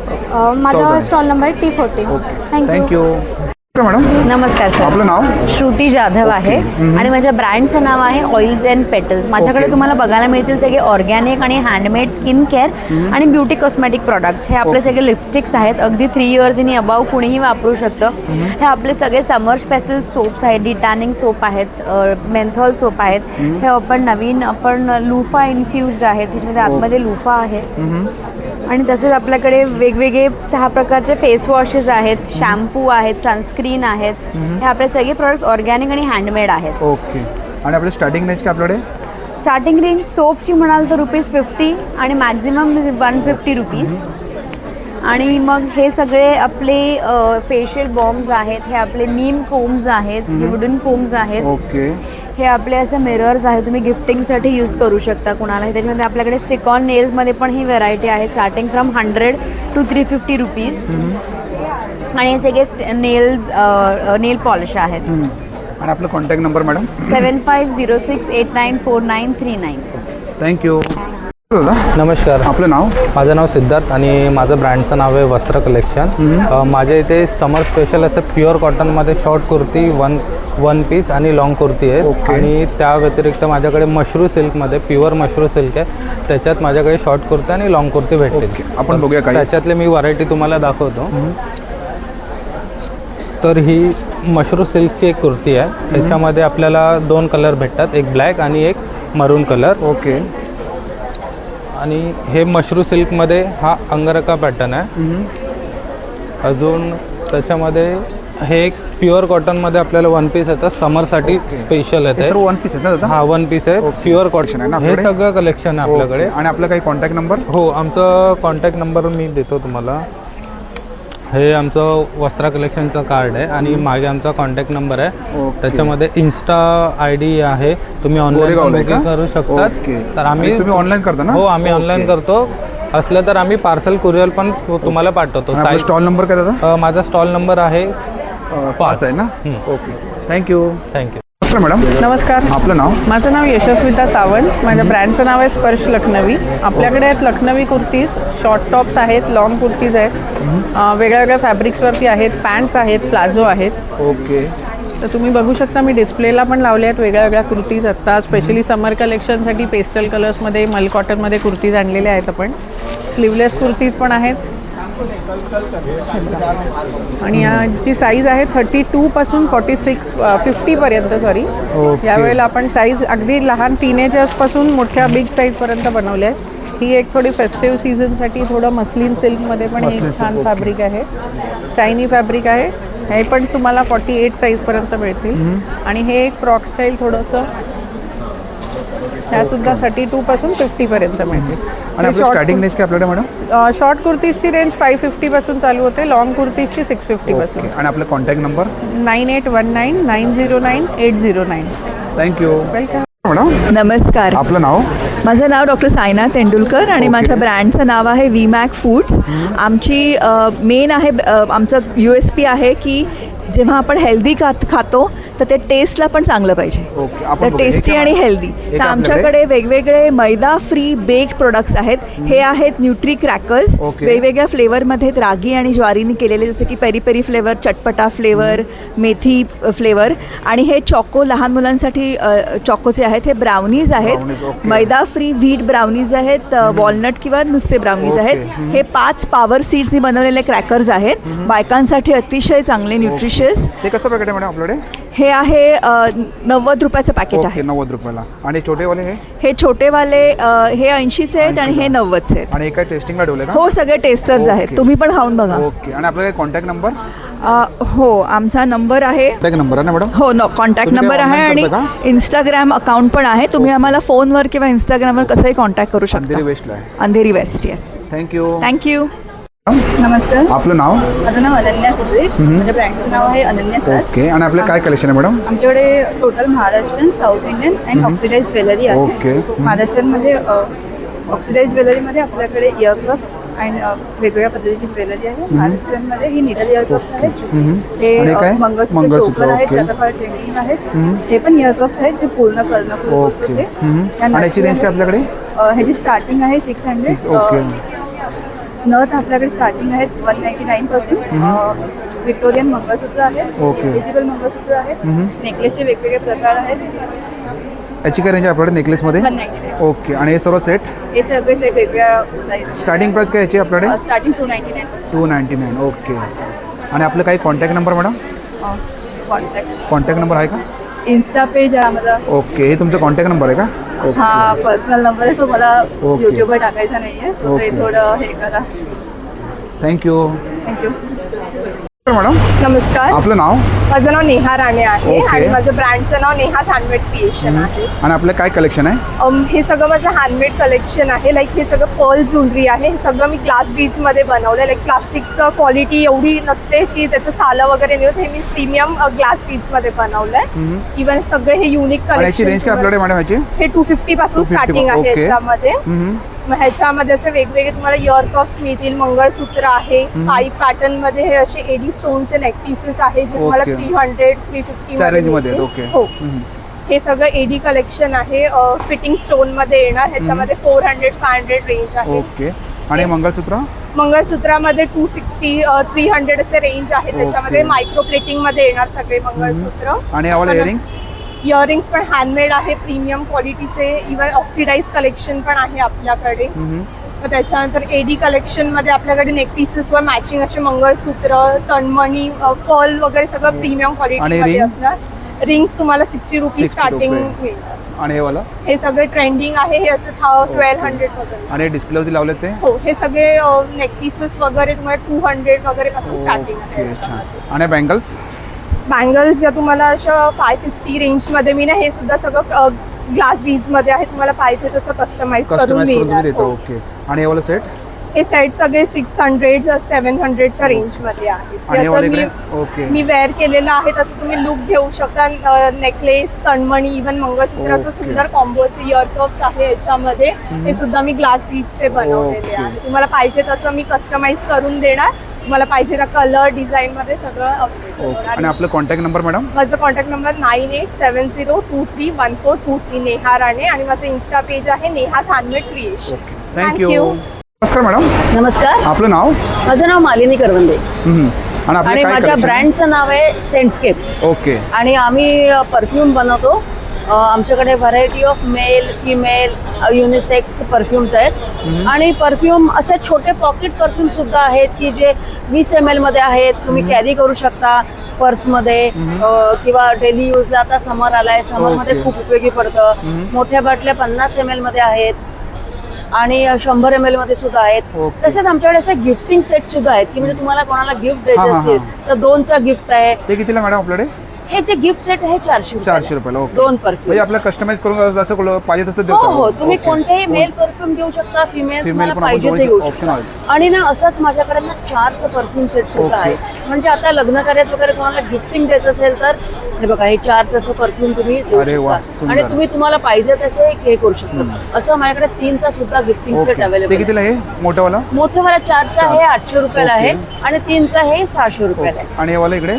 माझा stall number T14. Thank you. Madam. नमस्कार सर. आपलं नाव? श्रुती जाधव आहे आणि माझ्या ब्रँडचं नाव आहे ऑइल्स अँड पेटल्स. माझ्याकडे तुम्हाला बघायला मिळतील सगळे ऑर्गॅनिक आणि हँडमेड स्किन केअर आणि ब्युटी कॉस्मेटिक प्रॉडक्ट्स. हे आपले सगळे लिपस्टिक्स आहेत. अगदी 3 इयर्स इन अबाव कुणीही वापरू शकतं. हे आपले सगळे समर स्पेशल सोप्स आहेत, डिटॅनिंग सोप आहेत, मेंथॉल सोप आहेत. हे आपण लुफा इन्फ्युज्ड आहेत. त्याच्यामध्ये आतमध्ये लुफा आहे. आणि तसेच आपल्याकडे वेगवेगळे 6 प्रकारचे फेस वॉशेस आहेत, शॅम्पू आहेत, सनस्क्रीन आहेत. हे आपले सगळे प्रोडक्ट्स ऑर्गॅनिक आणि हँडमेड आहेत. ओके. आणि आपली स्टार्टिंग रेंज काय आपल्याकडे? स्टार्टिंग रेंज सोपची म्हणाल तर ₹50 आणि मॅक्झिमम ₹150. आणि मग हे सगळे आपले फेशियल बॉम्ब्स आहेत, हे आपले नीम कोम्स आहेत, हे वुडन कोम्स आहेत. ओके. हे आपले असे मिरर्स आहेत, तुम्ही गिफ्टिंगसाठी यूज करू शकता कुणाला. त्याच्यामध्ये आपल्याकडे स्टिक ऑन नेल्समध्ये पण ही व्हरायटी आहे, स्टार्टिंग फ्रॉम 100 to 350 रुपीज. आणि हे सगळे नेल पॉलिश आहेत. आणि आपला कॉन्टॅक्ट नंबर मॅडम? 7506894939. थँक्यू. नमस्कार, आपलं नाव? माझं नाव सिद्धार्थ आणि माझं ब्रँडचं नाव आहे वस्त्र कलेक्शन. माझ्या इथे समर स्पेशल असं प्युअर कॉटनमध्ये शॉर्ट कुर्ती, वन पीस आणि लॉंग कुर्ती आहे. आणि त्या व्यतिरिक्त माझ्याकडे मशरू सिल्कमध्ये प्युअर मशरू सिल्क आहे, त्याच्यात माझ्याकडे शॉर्ट कुर्ती आणि लॉंग कुर्ती भेटतील. आपण बघूया काय त्याच्यातले मी व्हरायटी तुम्हाला दाखवतो. तर ही मशरू सिल्कची एक कुर्ती आहे, त्याच्यामध्ये आपल्याला 2 कलर भेटतात, एक ब्लॅक आणि एक मरून कलर. ओके. आणि हे मशरू सिल्कमध्ये हा अंगरखा पॅटर्न आहे. अजून त्याच्यामध्ये हे एक प्युअर कॉटनमध्ये आपल्याला वन पीस येतं, समरसाठी स्पेशल येते. वन पीस आहे ना? हा, वन पीस आहे, प्युअर कॉटन आहे ना. हे सगळं कलेक्शन आहे आपल्याकडे. आणि आपला काही कॉन्टॅक्ट नंबर? हो, आमचं कॉन्टॅक्ट नंबर मी देतो तुम्हाला. हे आमचं वस्त्रा कलेक्शनचं कार्ड आहे आणि मागे आमचा कॉन्टॅक्ट नंबर आहे. त्याच्यामध्ये इन्स्टा ID आहे, तुम्ही ऑनलाईन बुकिंग करू शकतात. तर आम्ही तुम्ही ऑनलाईन करता ना? हो, आम्ही ऑनलाईन करतो. असलं तर आम्ही पार्सल कुरिअर पण तुम्हाला पाठवतो. स्टॉल नंबर काय दादा? माझा स्टॉल नंबर आहे 5 आहे ना? Okay, thank you. मॅडम नमस्कार, आपलं नाव? माझं नाव यशस्विता सावंत. माझ्या ब्रँडचं नाव आहे स्पर्श लखनवी. आपल्याकडे आहेत लखनवी कुर्तीज, शॉर्ट टॉप्स आहेत, लॉंग कुर्तीज आहेत, वेगळ्या वेगळ्या फॅब्रिक्सवरती आहेत, पॅन्ट्स आहेत, प्लाझो आहेत. ओके. तर तुम्ही बघू शकता, मी डिस्प्लेला पण लावले आहेत वेगळ्या वेगळ्या कुर्तीज. आत्ता स्पेशली समर कलेक्शनसाठी पेस्टल कलर्समध्ये, मल कॉटनमध्ये कुर्तीज आणलेल्या आहेत आपण. स्लीवलेस कुर्तीज पण आहेत. आणि याची साईज आहे 32 पासून 50 पर्यंत. सॉरी, यावेळेला आपण साईज अगदी लहान टीनेजर्सपासून मोठ्या बिग साईजपर्यंत बनवल्या आहेत. ही एक थोडी फेस्टिव्ह सीझनसाठी थोडं मस्लिन सिल्कमध्ये पण एक छान फॅब्रिक आहे, शायनी फॅब्रिक आहे. हे पण तुम्हाला 48 साईजपर्यंत मिळतील. आणि हे एक फ्रॉक स्टाईल थोडंसं, ह्यासुद्धा 32 पासून 50 पर्यंत मिळतील. आणि स्टार्टिंग रेंज काय आपल्याकडे मॅडम? शॉर्ट कुर्तीजची रेंज 550 पासून चालू होते, लॉंग कुर्तीजची 650 पासून. आणि आपला कॉन्टॅक्ट नंबर? 9819909809. थँक्यू. वेलकम. नमस्कार, आपलं नाव? माझं नाव डॉक्टर सायना तेंडुलकर आणि माझ्या ब्रँडचं नाव आहे VMAC फूड्स. आमची मेन आहे, आमचं USP आहे की जेव्हा आपण हेल्दी खातो तर ते टेस्टला पण चांगलं पाहिजे. तर टेस्टी आणि हेल्दी. तर आमच्याकडे वेगवेगळे मैदा फ्री बेक्ड प्रोडक्ट्स आहेत. हे आहेत न्यूट्री क्रॅकर्स, वेगवेगळ्या फ्लेवरमध्ये आहेत, रागी आणि ज्वारीने केलेले, जसे की पेरी पेरी फ्लेवर, चटपटा फ्लेवर, मेथी फ्लेवर. आणि हे चॉको, लहान मुलांसाठी चॉकोचे आहेत. हे ब्राउनीज आहेत, मैदा फ्री व्हीट ब्राउनीज आहेत, वॉलनट किंवा नुसते ब्राउनीज आहेत. हे 5 पॉवर सीड्सनी बनवलेले क्रॅकर्स आहेत, बायकांसाठी अतिशय चांगले, न्यूट्रिशियस. ते कसं पॅकेट आहे मॅडम आपल्याकडे? हे आहे 90 रुपयाचं पॅकेट आहे. 90 रुपयाला. आणि छोटेवाले? हे छोटेवाले हे 80चे आहेत आणि हे 90चे आहेत. आणि काय टेस्टिंगला ठेवले का? हो, सगळे टेस्टर्स आहेत, तुम्ही पण खाऊन बघा. ओके. आणि आपला काय कॉन्टॅक्ट नंबर? हो, आमचा नंबर आहे. कॉन्टॅक्ट नंबर आहे ना मॅडम? हो, कॉन्टॅक्ट नंबर आहे आणि इंस्टाग्राम अकाउंट पण आहे. तुम्ही आम्हाला फोनवर किंवा इंस्टाग्रामवर कसंही कॉन्टॅक्ट करू शकता. अंधेरी वेस्टला आहे. Andheri west, yes. थँक्यू. नमस्कार, आपलं नाव? माझं नाव अनन्या सुद्रे. माझ्या ब्रँडचं नाव आहे अनन्या सास. ओके. आणि आपलं काय कलेक्शन आहे मॅडम? आमच्याकडे total Maharashtrian, south Indian and oxidise jewellery आहे. ओके. महाराष्ट्रीयनमध्ये ऑक्सिडाइज ज्वेलरीमध्ये आपल्याकडे इयरकप्स अँड वेगवेगळ्या पद्धतीची ज्वेलरी आहे. महाराष्ट्रीयनमध्ये ही निडल इयरकप्स आहेत. हे मंगळसूत्र चोकर आहेत, त्याचा फार ट्रेंडिंग आहेत. हे पण इयरकप्स आहेत जे पूर्ण कर्णपूर होते. याची रेंज काय आपल्याकडे? ह्याची स्टार्टिंग आहे 600. नथ आपल्याकडे स्टार्टिंग आहेत 199 पासून. व्हिक्टोरियन मंगळसूत्र आहेत, डिजिटल मंगळसूत्र आहेत, नेकलेसचे वेगवेगळे प्रकार आहेत. याची काय रेंज आहे आपल्याकडे नेकलेसमध्ये? 199. ओके. आणि हे सर्व सेट? हे सगळे सेट वेगळ्या. स्टार्टिंग प्राइस काय याची आपल्याकडे? स्टार्टिंग 299. 299. ओके. आणि आपलं काही contact number madam? Contact number आहे का? इन्स्टा पेज आहे माझा. ओके. हे तुमचा कॉन्टॅक्ट नंबर आहे का? हा पर्सनल नंबर आहे, सो मला यूट्यूबवर टाकायचा नाही आहे, सो ते थोडं हे करा. थँक्यू. मॅडम नमस्कार, आपलं नाव माझं नाव नेहा राणे आहे ओके. आणि माझं ब्रँडचं नाव नेहाज हँडमेड क्रिएशन आहे. आणि आपलं काय कलेक्शन आहे? हे सगळं माझं हँडमेड कलेक्शन आहे. लाईक हे सगळं पर्ल ज्वेलरी आहे. हे सगळं मी ग्लास बीड्समध्ये बनवलं. लाईक प्लास्टिकचं क्वालिटी एवढी नसते की त्याचं सालं वगैरे नाही होत. हे मी प्रीमियम ग्लास बीड्समध्ये बनवलं आहे. इव्हन सगळे हे युनिक आणि याची रेंज काय आपल्याकडे मॅडम याची? हे 250 पासून 250 स्टार्टिंग आहे ओके. याच्यामध्ये. मग ह्याच्यामध्ये असे वेगवेगळे तुम्हाला इयर कप्स मिळतील, मंगळसूत्र आहे, पाईप पॅटर्न मध्ये हे असे एडी स्टोनचे नेक पीसेस आहे जे तुम्हाला ओके. 300-350 त्या मध्ये रेंजमध्ये आहेत, मिळतील. ओके. हो. हे सगळं एडी कलेक्शन आहे. फिटिंग स्टोन मध्ये येणार. ह्याच्यामध्ये 400-500 रेंज आहे. ओके. आणि मंगळसूत्र? मंगळसूत्रामध्ये 260, 300 असे रेंज आहे. त्याच्यामध्ये मायक्रो प्लेटिंग मध्ये येणार सगळे मंगळसूत्र. आणि आम्हाला इयरिंग्स? इयरिंग्स पण हँडमेड आहे, प्रीमियम क्वालिटीचे. इव्हन ऑक्सिडाइज कलेक्शन पण आहे आपल्याकडे. मग त्याच्यानंतर एडी कलेक्शन मध्ये आपल्याकडे नेक पीसेस वर मॅचिंग असे मंगळसूत्र, तणमणी, पर्ल वगैरे सगळं प्रीमियम क्वालिटी मध्ये असणार. रिंग्स तुम्हाला 60 रुपीज स्टार्टिंग मिळणार. आणि हे वाला? हे सगळे ट्रेंडिंग आहे. हे असं 1200 वगैरे. आणि डिस्प्लेवरती लावले ते? हो, हे सगळे नेक पीसेस वगैरे तुम्हाला 200 वगैरे पासून स्टार्टिंग आहे. छान. आणि बँगल्स? बँगल्स या तुम्हाला अशा 550 रेंजमध्ये मी ना हे सुद्धा सगळं ग्लास बीड्समध्ये आहे. तुम्हाला पाहिजे तसं कस्टमाइज करून तुम्ही देता. ओके. आणि हे वाला सेट? हे सेट सगळे 600-700च्या रेंजमध्ये आहेत. आणि हे वाला इकडे? जसं ओके. मी वेअर केलेलं आहे तसं तुम्ही लुक घेऊ शकता. नेकलेस, तणमणी, इव्हन मंगळसूत्र असं सुंदर कॉम्बो असे इयर कप्स आहे याच्यामध्ये. हे सुद्धा मी ग्लास बीड्सचे बनवलेले आहे. तुम्हाला पाहिजे तसं मी कस्टमाइज करून देणार. तुम्हाला पाहिजे त्या कलर डिझाईन मध्ये सगळं ओके. आणि आपलं कॉन्टॅक्ट नंबर मॅडम? माझं कॉन्टॅक्ट नंबर 9870231423 नेहा राणे. आणि माझं इन्स्टा पेज आहे नेहाज हँडमेड क्रिएशन. थँक्यू. नमस्कार मॅडम. नमस्कार, आपलं नाव? माझं नाव मालिनी करवंदे आणि माझ्या ब्रँडचं नाव आहे सेंटस्केप. ओके. आणि आम्ही परफ्यूम बनवतो. आमच्याकडे variety of male, female, unisex perfumes आहेत. आणि परफ्यूम असे छोटे पॉकेट परफ्यूम सुद्धा आहेत की जे 20 ml मध्ये आहेत. तुम्ही कॅरी करू शकता पर्समध्ये किंवा डेली यूजला. आता समर आलाय, समरमध्ये खूप उपयोगी पडतं. मोठ्या बाटल्या 50 ml मध्ये आहेत आणि 100 ml मध्ये सुद्धा आहेत. तसेच आमच्याकडे असे गिफ्टिंग सेट सुद्धा आहेत की म्हणजे तुम्हाला कोणाला गिफ्ट द्यायचे असतील तर 2चा गिफ्ट आहे. ते कितीला मॅडम आपल्याकडे? हे जे गिफ्ट सेट आहे 400 रुपयाला. 2 परफ्यूम. म्हणजे आपलं कस्टमाइज करून जसं पाहिजे तसं हो देतो. हो, तुम्ही कोणतेही मेल परफ्यूम घेऊ शकता, फिमेल तुम्हाला पण पाहिजे आपण ते घेऊ ऑप्शन शकता. आहेत. आणि ना असंच माझ्याकडे ना 4चं परफ्यूम सेट सुद्धा आहे. म्हणजे आता लग्न कार्यात वगैरे कोणाला गिफ्टिंग द्यायचं असेल तर हे बघा, हे 4चं असं परफ्यूम तुम्ही देऊ शकता. आणि तुम्ही तुम्हाला पाहिजे तसे हे करू शकता. असं माझ्याकडे 3चा सुद्धा गिफ्टिंग सेट अवेलेबल. ते कितीला आहे मोठंवाला? मोठंवाला 4चा आहे 800 रुपयाला आहे आणि 3चा हे 600 रुपयाला आहे. आणि हे वाला इकडे?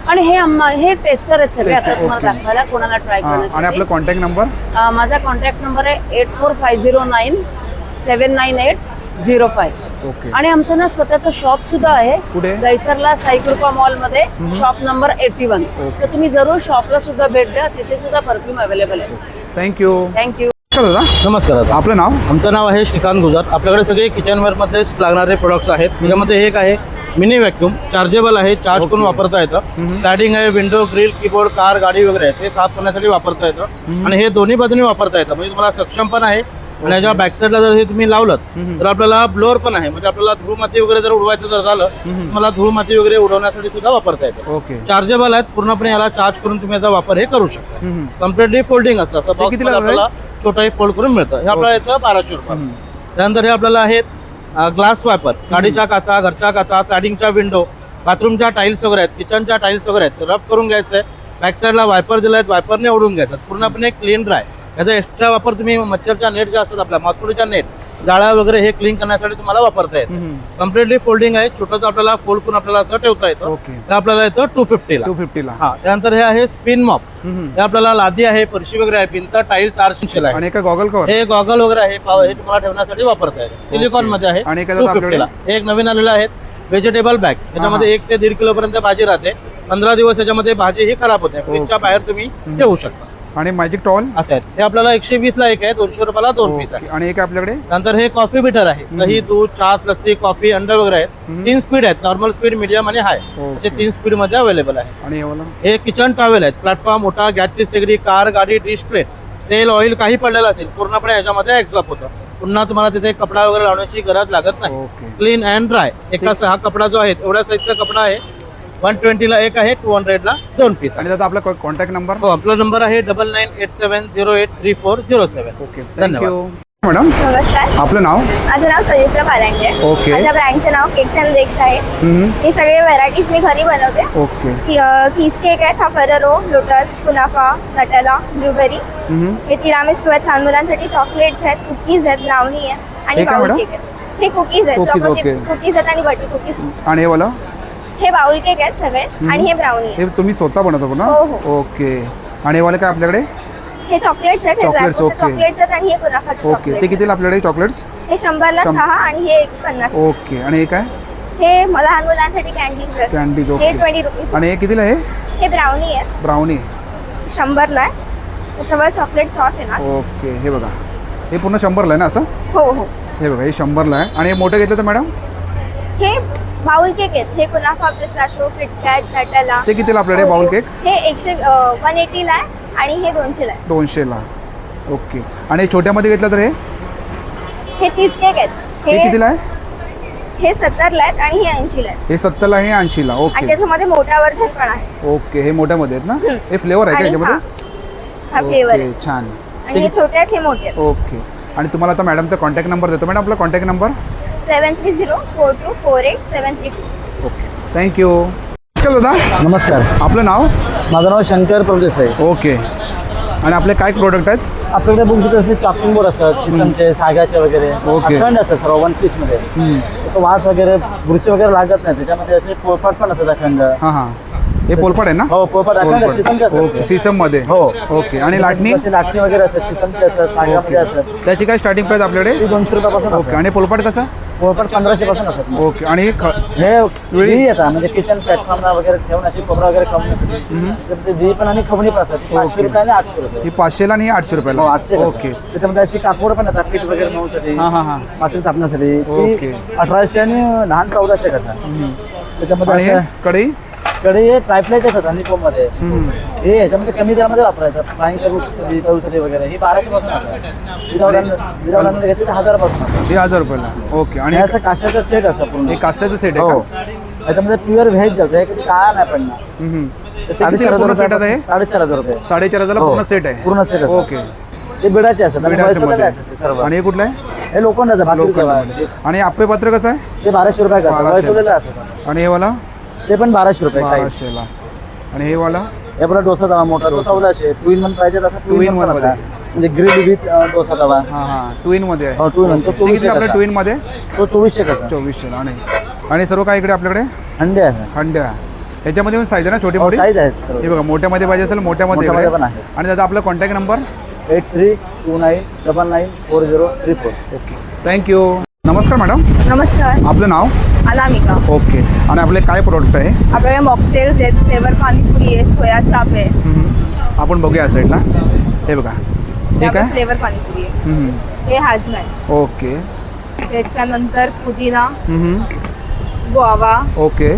आणि हे टेस्टर आहेत सगळे आता तुम्हाला दाखवायला, कोणाला ट्राय करण्यासाठी. आणि आपला कॉन्टॅक्ट नंबर? माझा कॉन्टॅक्ट नंबर आहे 8450979805. ओके. आणि आमचं ना स्वतःचं शॉप सुद्धा आहे कुठे? दहिसरला साईकृपा मॉल मध्ये, शॉप नंबर 81. तर तुम्ही जरूर शॉपला सुद्धा भेट द्या, तिथे सुद्धा परफ्यूम अवेलेबल आहे. थँक्यू. थँक्यू. दादा नमस्कार. आपलं नाव? आमचं नाव आहे श्रीकांत गुजर. आपल्याकडे सगळे किचनवेअरमध्येच लागणारे प्रोडक्ट्स आहेत. त्याच्यामध्ये एक आहे मिनी व्हॅक्यूम, चार्जेबल आहे, चार्ज करून वापरता येतं. स्लायडिंग आहे, विंडो, ग्रिल, कीबोर्ड, कार, गाडी वगैरे आहे ते साफ करण्यासाठी वापरता येतं. आणि हे दोन्ही बाजूने वापरता येतं, म्हणजे तुम्हाला सक्षम पण आहे. आणि याच्या बॅक साईडला जर हे तुम्ही लावलं तर आपल्याला ब्लोअर पण आहे, म्हणजे आपल्याला धूळ माती वगैरे जर उडवायचं जर झालं तुम्हाला धूळ माती वगैरे उडवण्यासाठी सुद्धा वापरता येतं. ओके. चार्जेबल आहेत, पूर्णपणे याला चार्ज करून तुम्ही याचा वापर हे करू शकता. कम्प्लिटली फोल्डिंग असतं, असं बॉक्स आपल्याला छोटाही फोल्ड करून मिळतं. हे आपल्याला येतं 1200 रुपये. त्यानंतर हे आपल्याला आहेत ग्लास वापर, गाडीच्या काचा, घरच्या काचा, स्लायडिंगच्या विंडो, बाथरूमच्या टाईल्स वगैरे आहेत, किचनच्या टाईल्स वगैरे आहेत. रब करून घ्यायचं आहे. बॅक साईडला वायपर दिला आहे, वायपरने ओढून घ्यायचं. पूर्णपणे क्लीन ड्राय. याचा एक्स्ट्रा वापर तुम्ही मच्छरच्या नेट ज्या असतात आपल्या मॉस्किटोच्या नेट, जाळ्या वगैरे हे क्लीन करण्यासाठी तुम्हाला वापरता येतं. कम्प्लिटली फोल्डिंग आहे, छोटंच आपल्याला फोल्ड करून आपल्याला असं ठेवता येतं. ते आपल्याला येतं 250 ला. हा, त्यानंतर हे आहे स्पिन मॉप. हे आपल्याला लादी आहे, फरशी वगैरे आहे, भिंत, टाईल्स, आर्शिंग आहे. आणि गॉगल कव्हर? हे गॉगल वगैरे आहे, हे तुम्हाला ठेवण्यासाठी वापरता येतं. सिलिकॉन मध्ये आहे. आणि 250 ला. हे एक नवीन आलेलं आहे व्हेजिटेबल बॅग. त्याच्यामध्ये 1 ते 1.5 किलोपर्यंत भाजी राहते. 15 दिवस याच्यामध्ये भाजी ही खराब होते. फ्रीजच्या बाहेर तुम्ही ठेवू शकता. आणि मॅजिक टॉल असं आहे, हे आपल्याला 120 ला एक आहे, 200 रुपयाला 2 पीस आहे. आणि एक आपल्याकडे नंतर हे कॉफी बिटर आहे. दही, दूध, चहा, लस्सी, कॉफी, अंडर वगैरे आहेत. 3 स्पीड आहेत, नॉर्मल स्पीड, मीडियम आणि हाय असे 3 स्पीड मध्ये अवेलेबल आहे. आणि हे किचन टॉवेल आहेत, प्लॅटफॉर्म, मोठा, गॅसची शेगडी, कार, गाडी, डिश प्लेट, तेल, ऑइल काही पडलेलं असेल पूर्णपणे याच्यामध्ये एक्झॉप होतं. पुन्हा तुम्हाला तिथे कपडा वगैरे लावण्याची गरज लागत नाही. Clean and dry. एका हा कपडा जो आहे एवढ्या साईजचा कपडा आहे, 120ला एक आहे, 200ला 2 पीस. आणि दादा आपला कॉन्टॅक्ट नंबर? हो, आपला नंबर आहे 9987083407. ओके, धन्यवाद मॅडम. नमस्कार. आपलं नाव? माझं नाव संयुक्ता पालांडे. ओके. माझ्या ब्रँडचं नाव केक्स अँड बेक्स आहे. हे सगळे व्हरायटीज मी घरी बनवते. ओके. चीज केक आहे, हा फरारो, लोटस, कुनाफा, नटेला, ब्लूबेरी. हे तिरामिसू आहेत, लहान मुलांसाठी चॉकलेट्स आहेत, कुकीज आहेत, ब्राउनी आहे आणि बाउल केक आहे. हे कुकीज आहेत, चॉकलेट कुकीज आहेत आणि बटर कुकीज. आणि हे वाला? हे बाउल केक आहेत सगळे आणि हे ब्राउनी आहे. हे तुम्ही स्वतः बनवता ना? हो, हो. ओके. आणि हे वाले काय आपल्याकडे? हे चॉकलेट्स आहेत, चॉकलेट्स. ओके. चॉकलेट्स आहेत आणि हे कुनाफाचे ओके. चॉकलेट्स. ते कितीला आपल्याकडे चॉकलेट्स? हे 100ला 6 आणि हे 50. ओके. आणि हे काय? हे लहान मुलांसाठी कॅन्डीज आहेत. कॅन्डीज. हे ओके. 20 रुपीज. आणि हे कितीला आहे? हे ब्राउनी आहे, ब्राउनी 100ला आहे. त्याच्यावर चॉकलेट सॉस आहे ना. ओके. हे बघा, हे पूर्ण 100ला आहे ना असं? हो हो. हे बघा, हे 100ला आहे. आणि हे मोठं घेतलं तर मॅडम? हे बाउल केक आहेत, हे कुनाफा, पिस्ताशो, किटकॅट, नटेला. ते कितीला आपल्याकडे बाउल केक? हे 180ला आहे आणि हे 200ला आहे. 200ला. ओके. आणि हे छोट्यामध्ये घेतलं तर हे चीज केक आहेत. हे कितीला आहे? हे 70ला आहेत आणि हे 80ला आहेत. हे 70ला आणि 80ला. आणि ओके. त्याच्यामध्ये मोठ्या वर्षन पण आहे. ओके. हे मोठ्यामध्ये आहेत ना? हे फ्लेवर आहे का आणि याच्यामध्ये? हा फ्लेवर आहे. ओके, छान. आणि हे छोटे आहेत, हे मोठे आहेत. ओके. आणि तुम्हाला आता मॅडमचा कॉन्टॅक्ट नंबर देतो. मॅडम आपला कॉन्टॅक्ट नंबर? 7304248732. Okay, thank you. नमस्कार दादा. नमस्कार. आपलं नाव? माझं नाव शंकर प्रदेसाई. ओके. आणि आपले काय प्रोडक्ट आहेत? आपल्याकडे बघू शकता चॉपिंग बोर्ड असतात, शिसमचे, सागाचे वगैरे. ओके. अखंड असतात सर्व 1 पीसमध्ये. वास वगैरे बुरशी वगैरे लागत नाही. त्याच्यामध्ये असे पोळपाट पण असतात अखंड. हां हां. हे पोलपाट आहे ना? हो, पोळपाट अखंड शिसमचे असतात. ओके. सिसम मध्ये? हो. ओके. आणि लाटणी? लाटणी वगैरे असतात, शिसमचे असतात, सागामध्ये असतात. त्याची काय स्टार्टिंग प्राइस आपल्याकडे? 200 रुपयापासून. ओके. आणि पोलपाट कसं? पोळपाट 1500 पासून असतात. ओके. आणि हे वेळी येतात म्हणजे किचन प्लॅटफॉर्मला वगैरे ठेवून अशी कोबरा वगैरे खवण्यासाठी वी पण आणि खवणी पण असतात. 500 रुपये आणि 800 रुपये. ही 500ला आणि 800 रुपयाला. 800. ओके. त्याच्यामध्ये अशी कापड पण येतात, पीठ वगैरे मऊसाठी, हां हां हां. पाटील थापण्यासाठी. ओके. 1800 आणि लहान 1400 कसा. त्याच्यामध्ये आणि हे कढई? कढई ट्रायप्लाईट येतात आणि मध्ये. हे याच्यामध्ये कमी दरामध्ये वापरायचं, फ्राईंग करूसाठी वगैरे. ही 1200 पासून असतात. विदाउट घेतली तर 1000 पासून असतात. हे 1000 रुपयाला. ओके. आणि असं काशाचा सेट असतं पूर्ण. हे कास्याचं सेट आहे हो. का? याच्यामध्ये प्युअर व्हेज जातं, हे कधी काय नाही पडणार. 4,500 सेट आहे हे? 4,500 रुपये. 4,500ला पूर्ण सेट आहे? पूर्ण सेट. ओके. ते बिडाचे असतात. बिडाच्यामध्ये. सर्व. आणि हे कुठलं आहे? हे लोखंडाचं भाकरी. आणि आप्पे पात्र कसं आहे? ते 1200 रुपये कसं. 1200. असतं. आणि हे वाला? ते पण 1200 रुपये. 1200ला. आणि हे वाला? हे आपला डोसा तवा मोठा 1400. 2 in 1 पाहिजे तसं 2 in 1 मध्ये. म्हणजे ग्रिल विथ डोसा तवा. हां हां. 2 in मध्ये आहे? हो, 2 in 1. तो 2400 आपल्या 2 in मध्ये? तो 2400 कसा. 2400ला. आणि सर्व काय इकडे आपल्याकडे? हंडे आहे. हंड्या. याच्यामध्ये पण साईज आहे ना? छोटी मोठी साईज आहेत. हे बघा, मोठ्यामध्ये पाहिजे असेल मोठ्यामध्ये पण आहे. आणि दादा आपला कॉन्टॅक्ट नंबर? 8329994034. Okay, thank you. नमस्कार मॅडम. नमस्कार. आपलं नाव? अनामिका. ओके. आणि आपले काय प्रोडक्ट आहे? आपल्याकडे मॉकटेल्स आहेत, फ्लेवर पाणीपुरी आहे, सोया चाप आहे. आपण बघूया या साईडला. हे बघा, हे काय? फ्लेवर पाणीपुरी आहे. हे हाजमा आहे. ओके. त्याच्यानंतर पुदिना, गुआवा. ओके.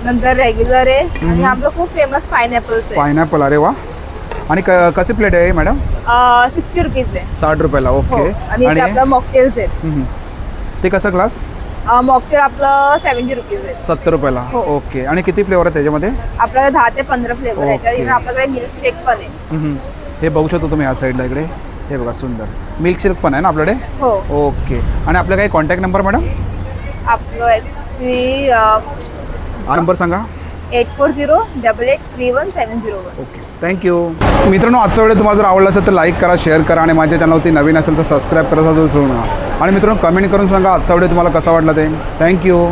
नंतर रेग्युलर आहे आणि आपलं खूप फेमस पायनॅपल्स आहे. पायनॅपल. अरे वा. आणि कशी प्लेट आहे मॅडम? 60 रुपीज आहे. 60 रुपयाला. ओके. आणि ते आपलं मॉकटेल्स आहेत. ते कसं ग्लास? मॉकटेल आपलं 70 रुपीज आहे. 70 रुपयाला. ओके. आणि किती फ्लेवर आहे त्याच्यामध्ये? आपल्याकडे 10 ते 15 फ्लेवर आहेत. त्याच्यात आपल्याकडे मिल्क शेक पण आहे. हे बघू शकतो तुम्ही या साईडला इकडे. हे बघा, सुंदर मिल्क शेक पण आहे ना आपल्याकडे? हो. ओके. आणि आपला काही कॉन्टॅक्ट नंबर मॅडम? आपलं नंबर सांगा. 8408831701. Okay, thank you. मित्रांनो, आजचा व्हिडिओ तुम्हाला जर आवडला असेल तर लाईक करा, शेअर करा आणि माझ्या चॅनलवरती नवीन असेल तर सबस्क्राईब करायला विसरू नका. आणि मित्रांनो, कमेंट करून सांगा आजचा व्हिडिओ तुम्हाला कसा वाटला ते. थँक्यू.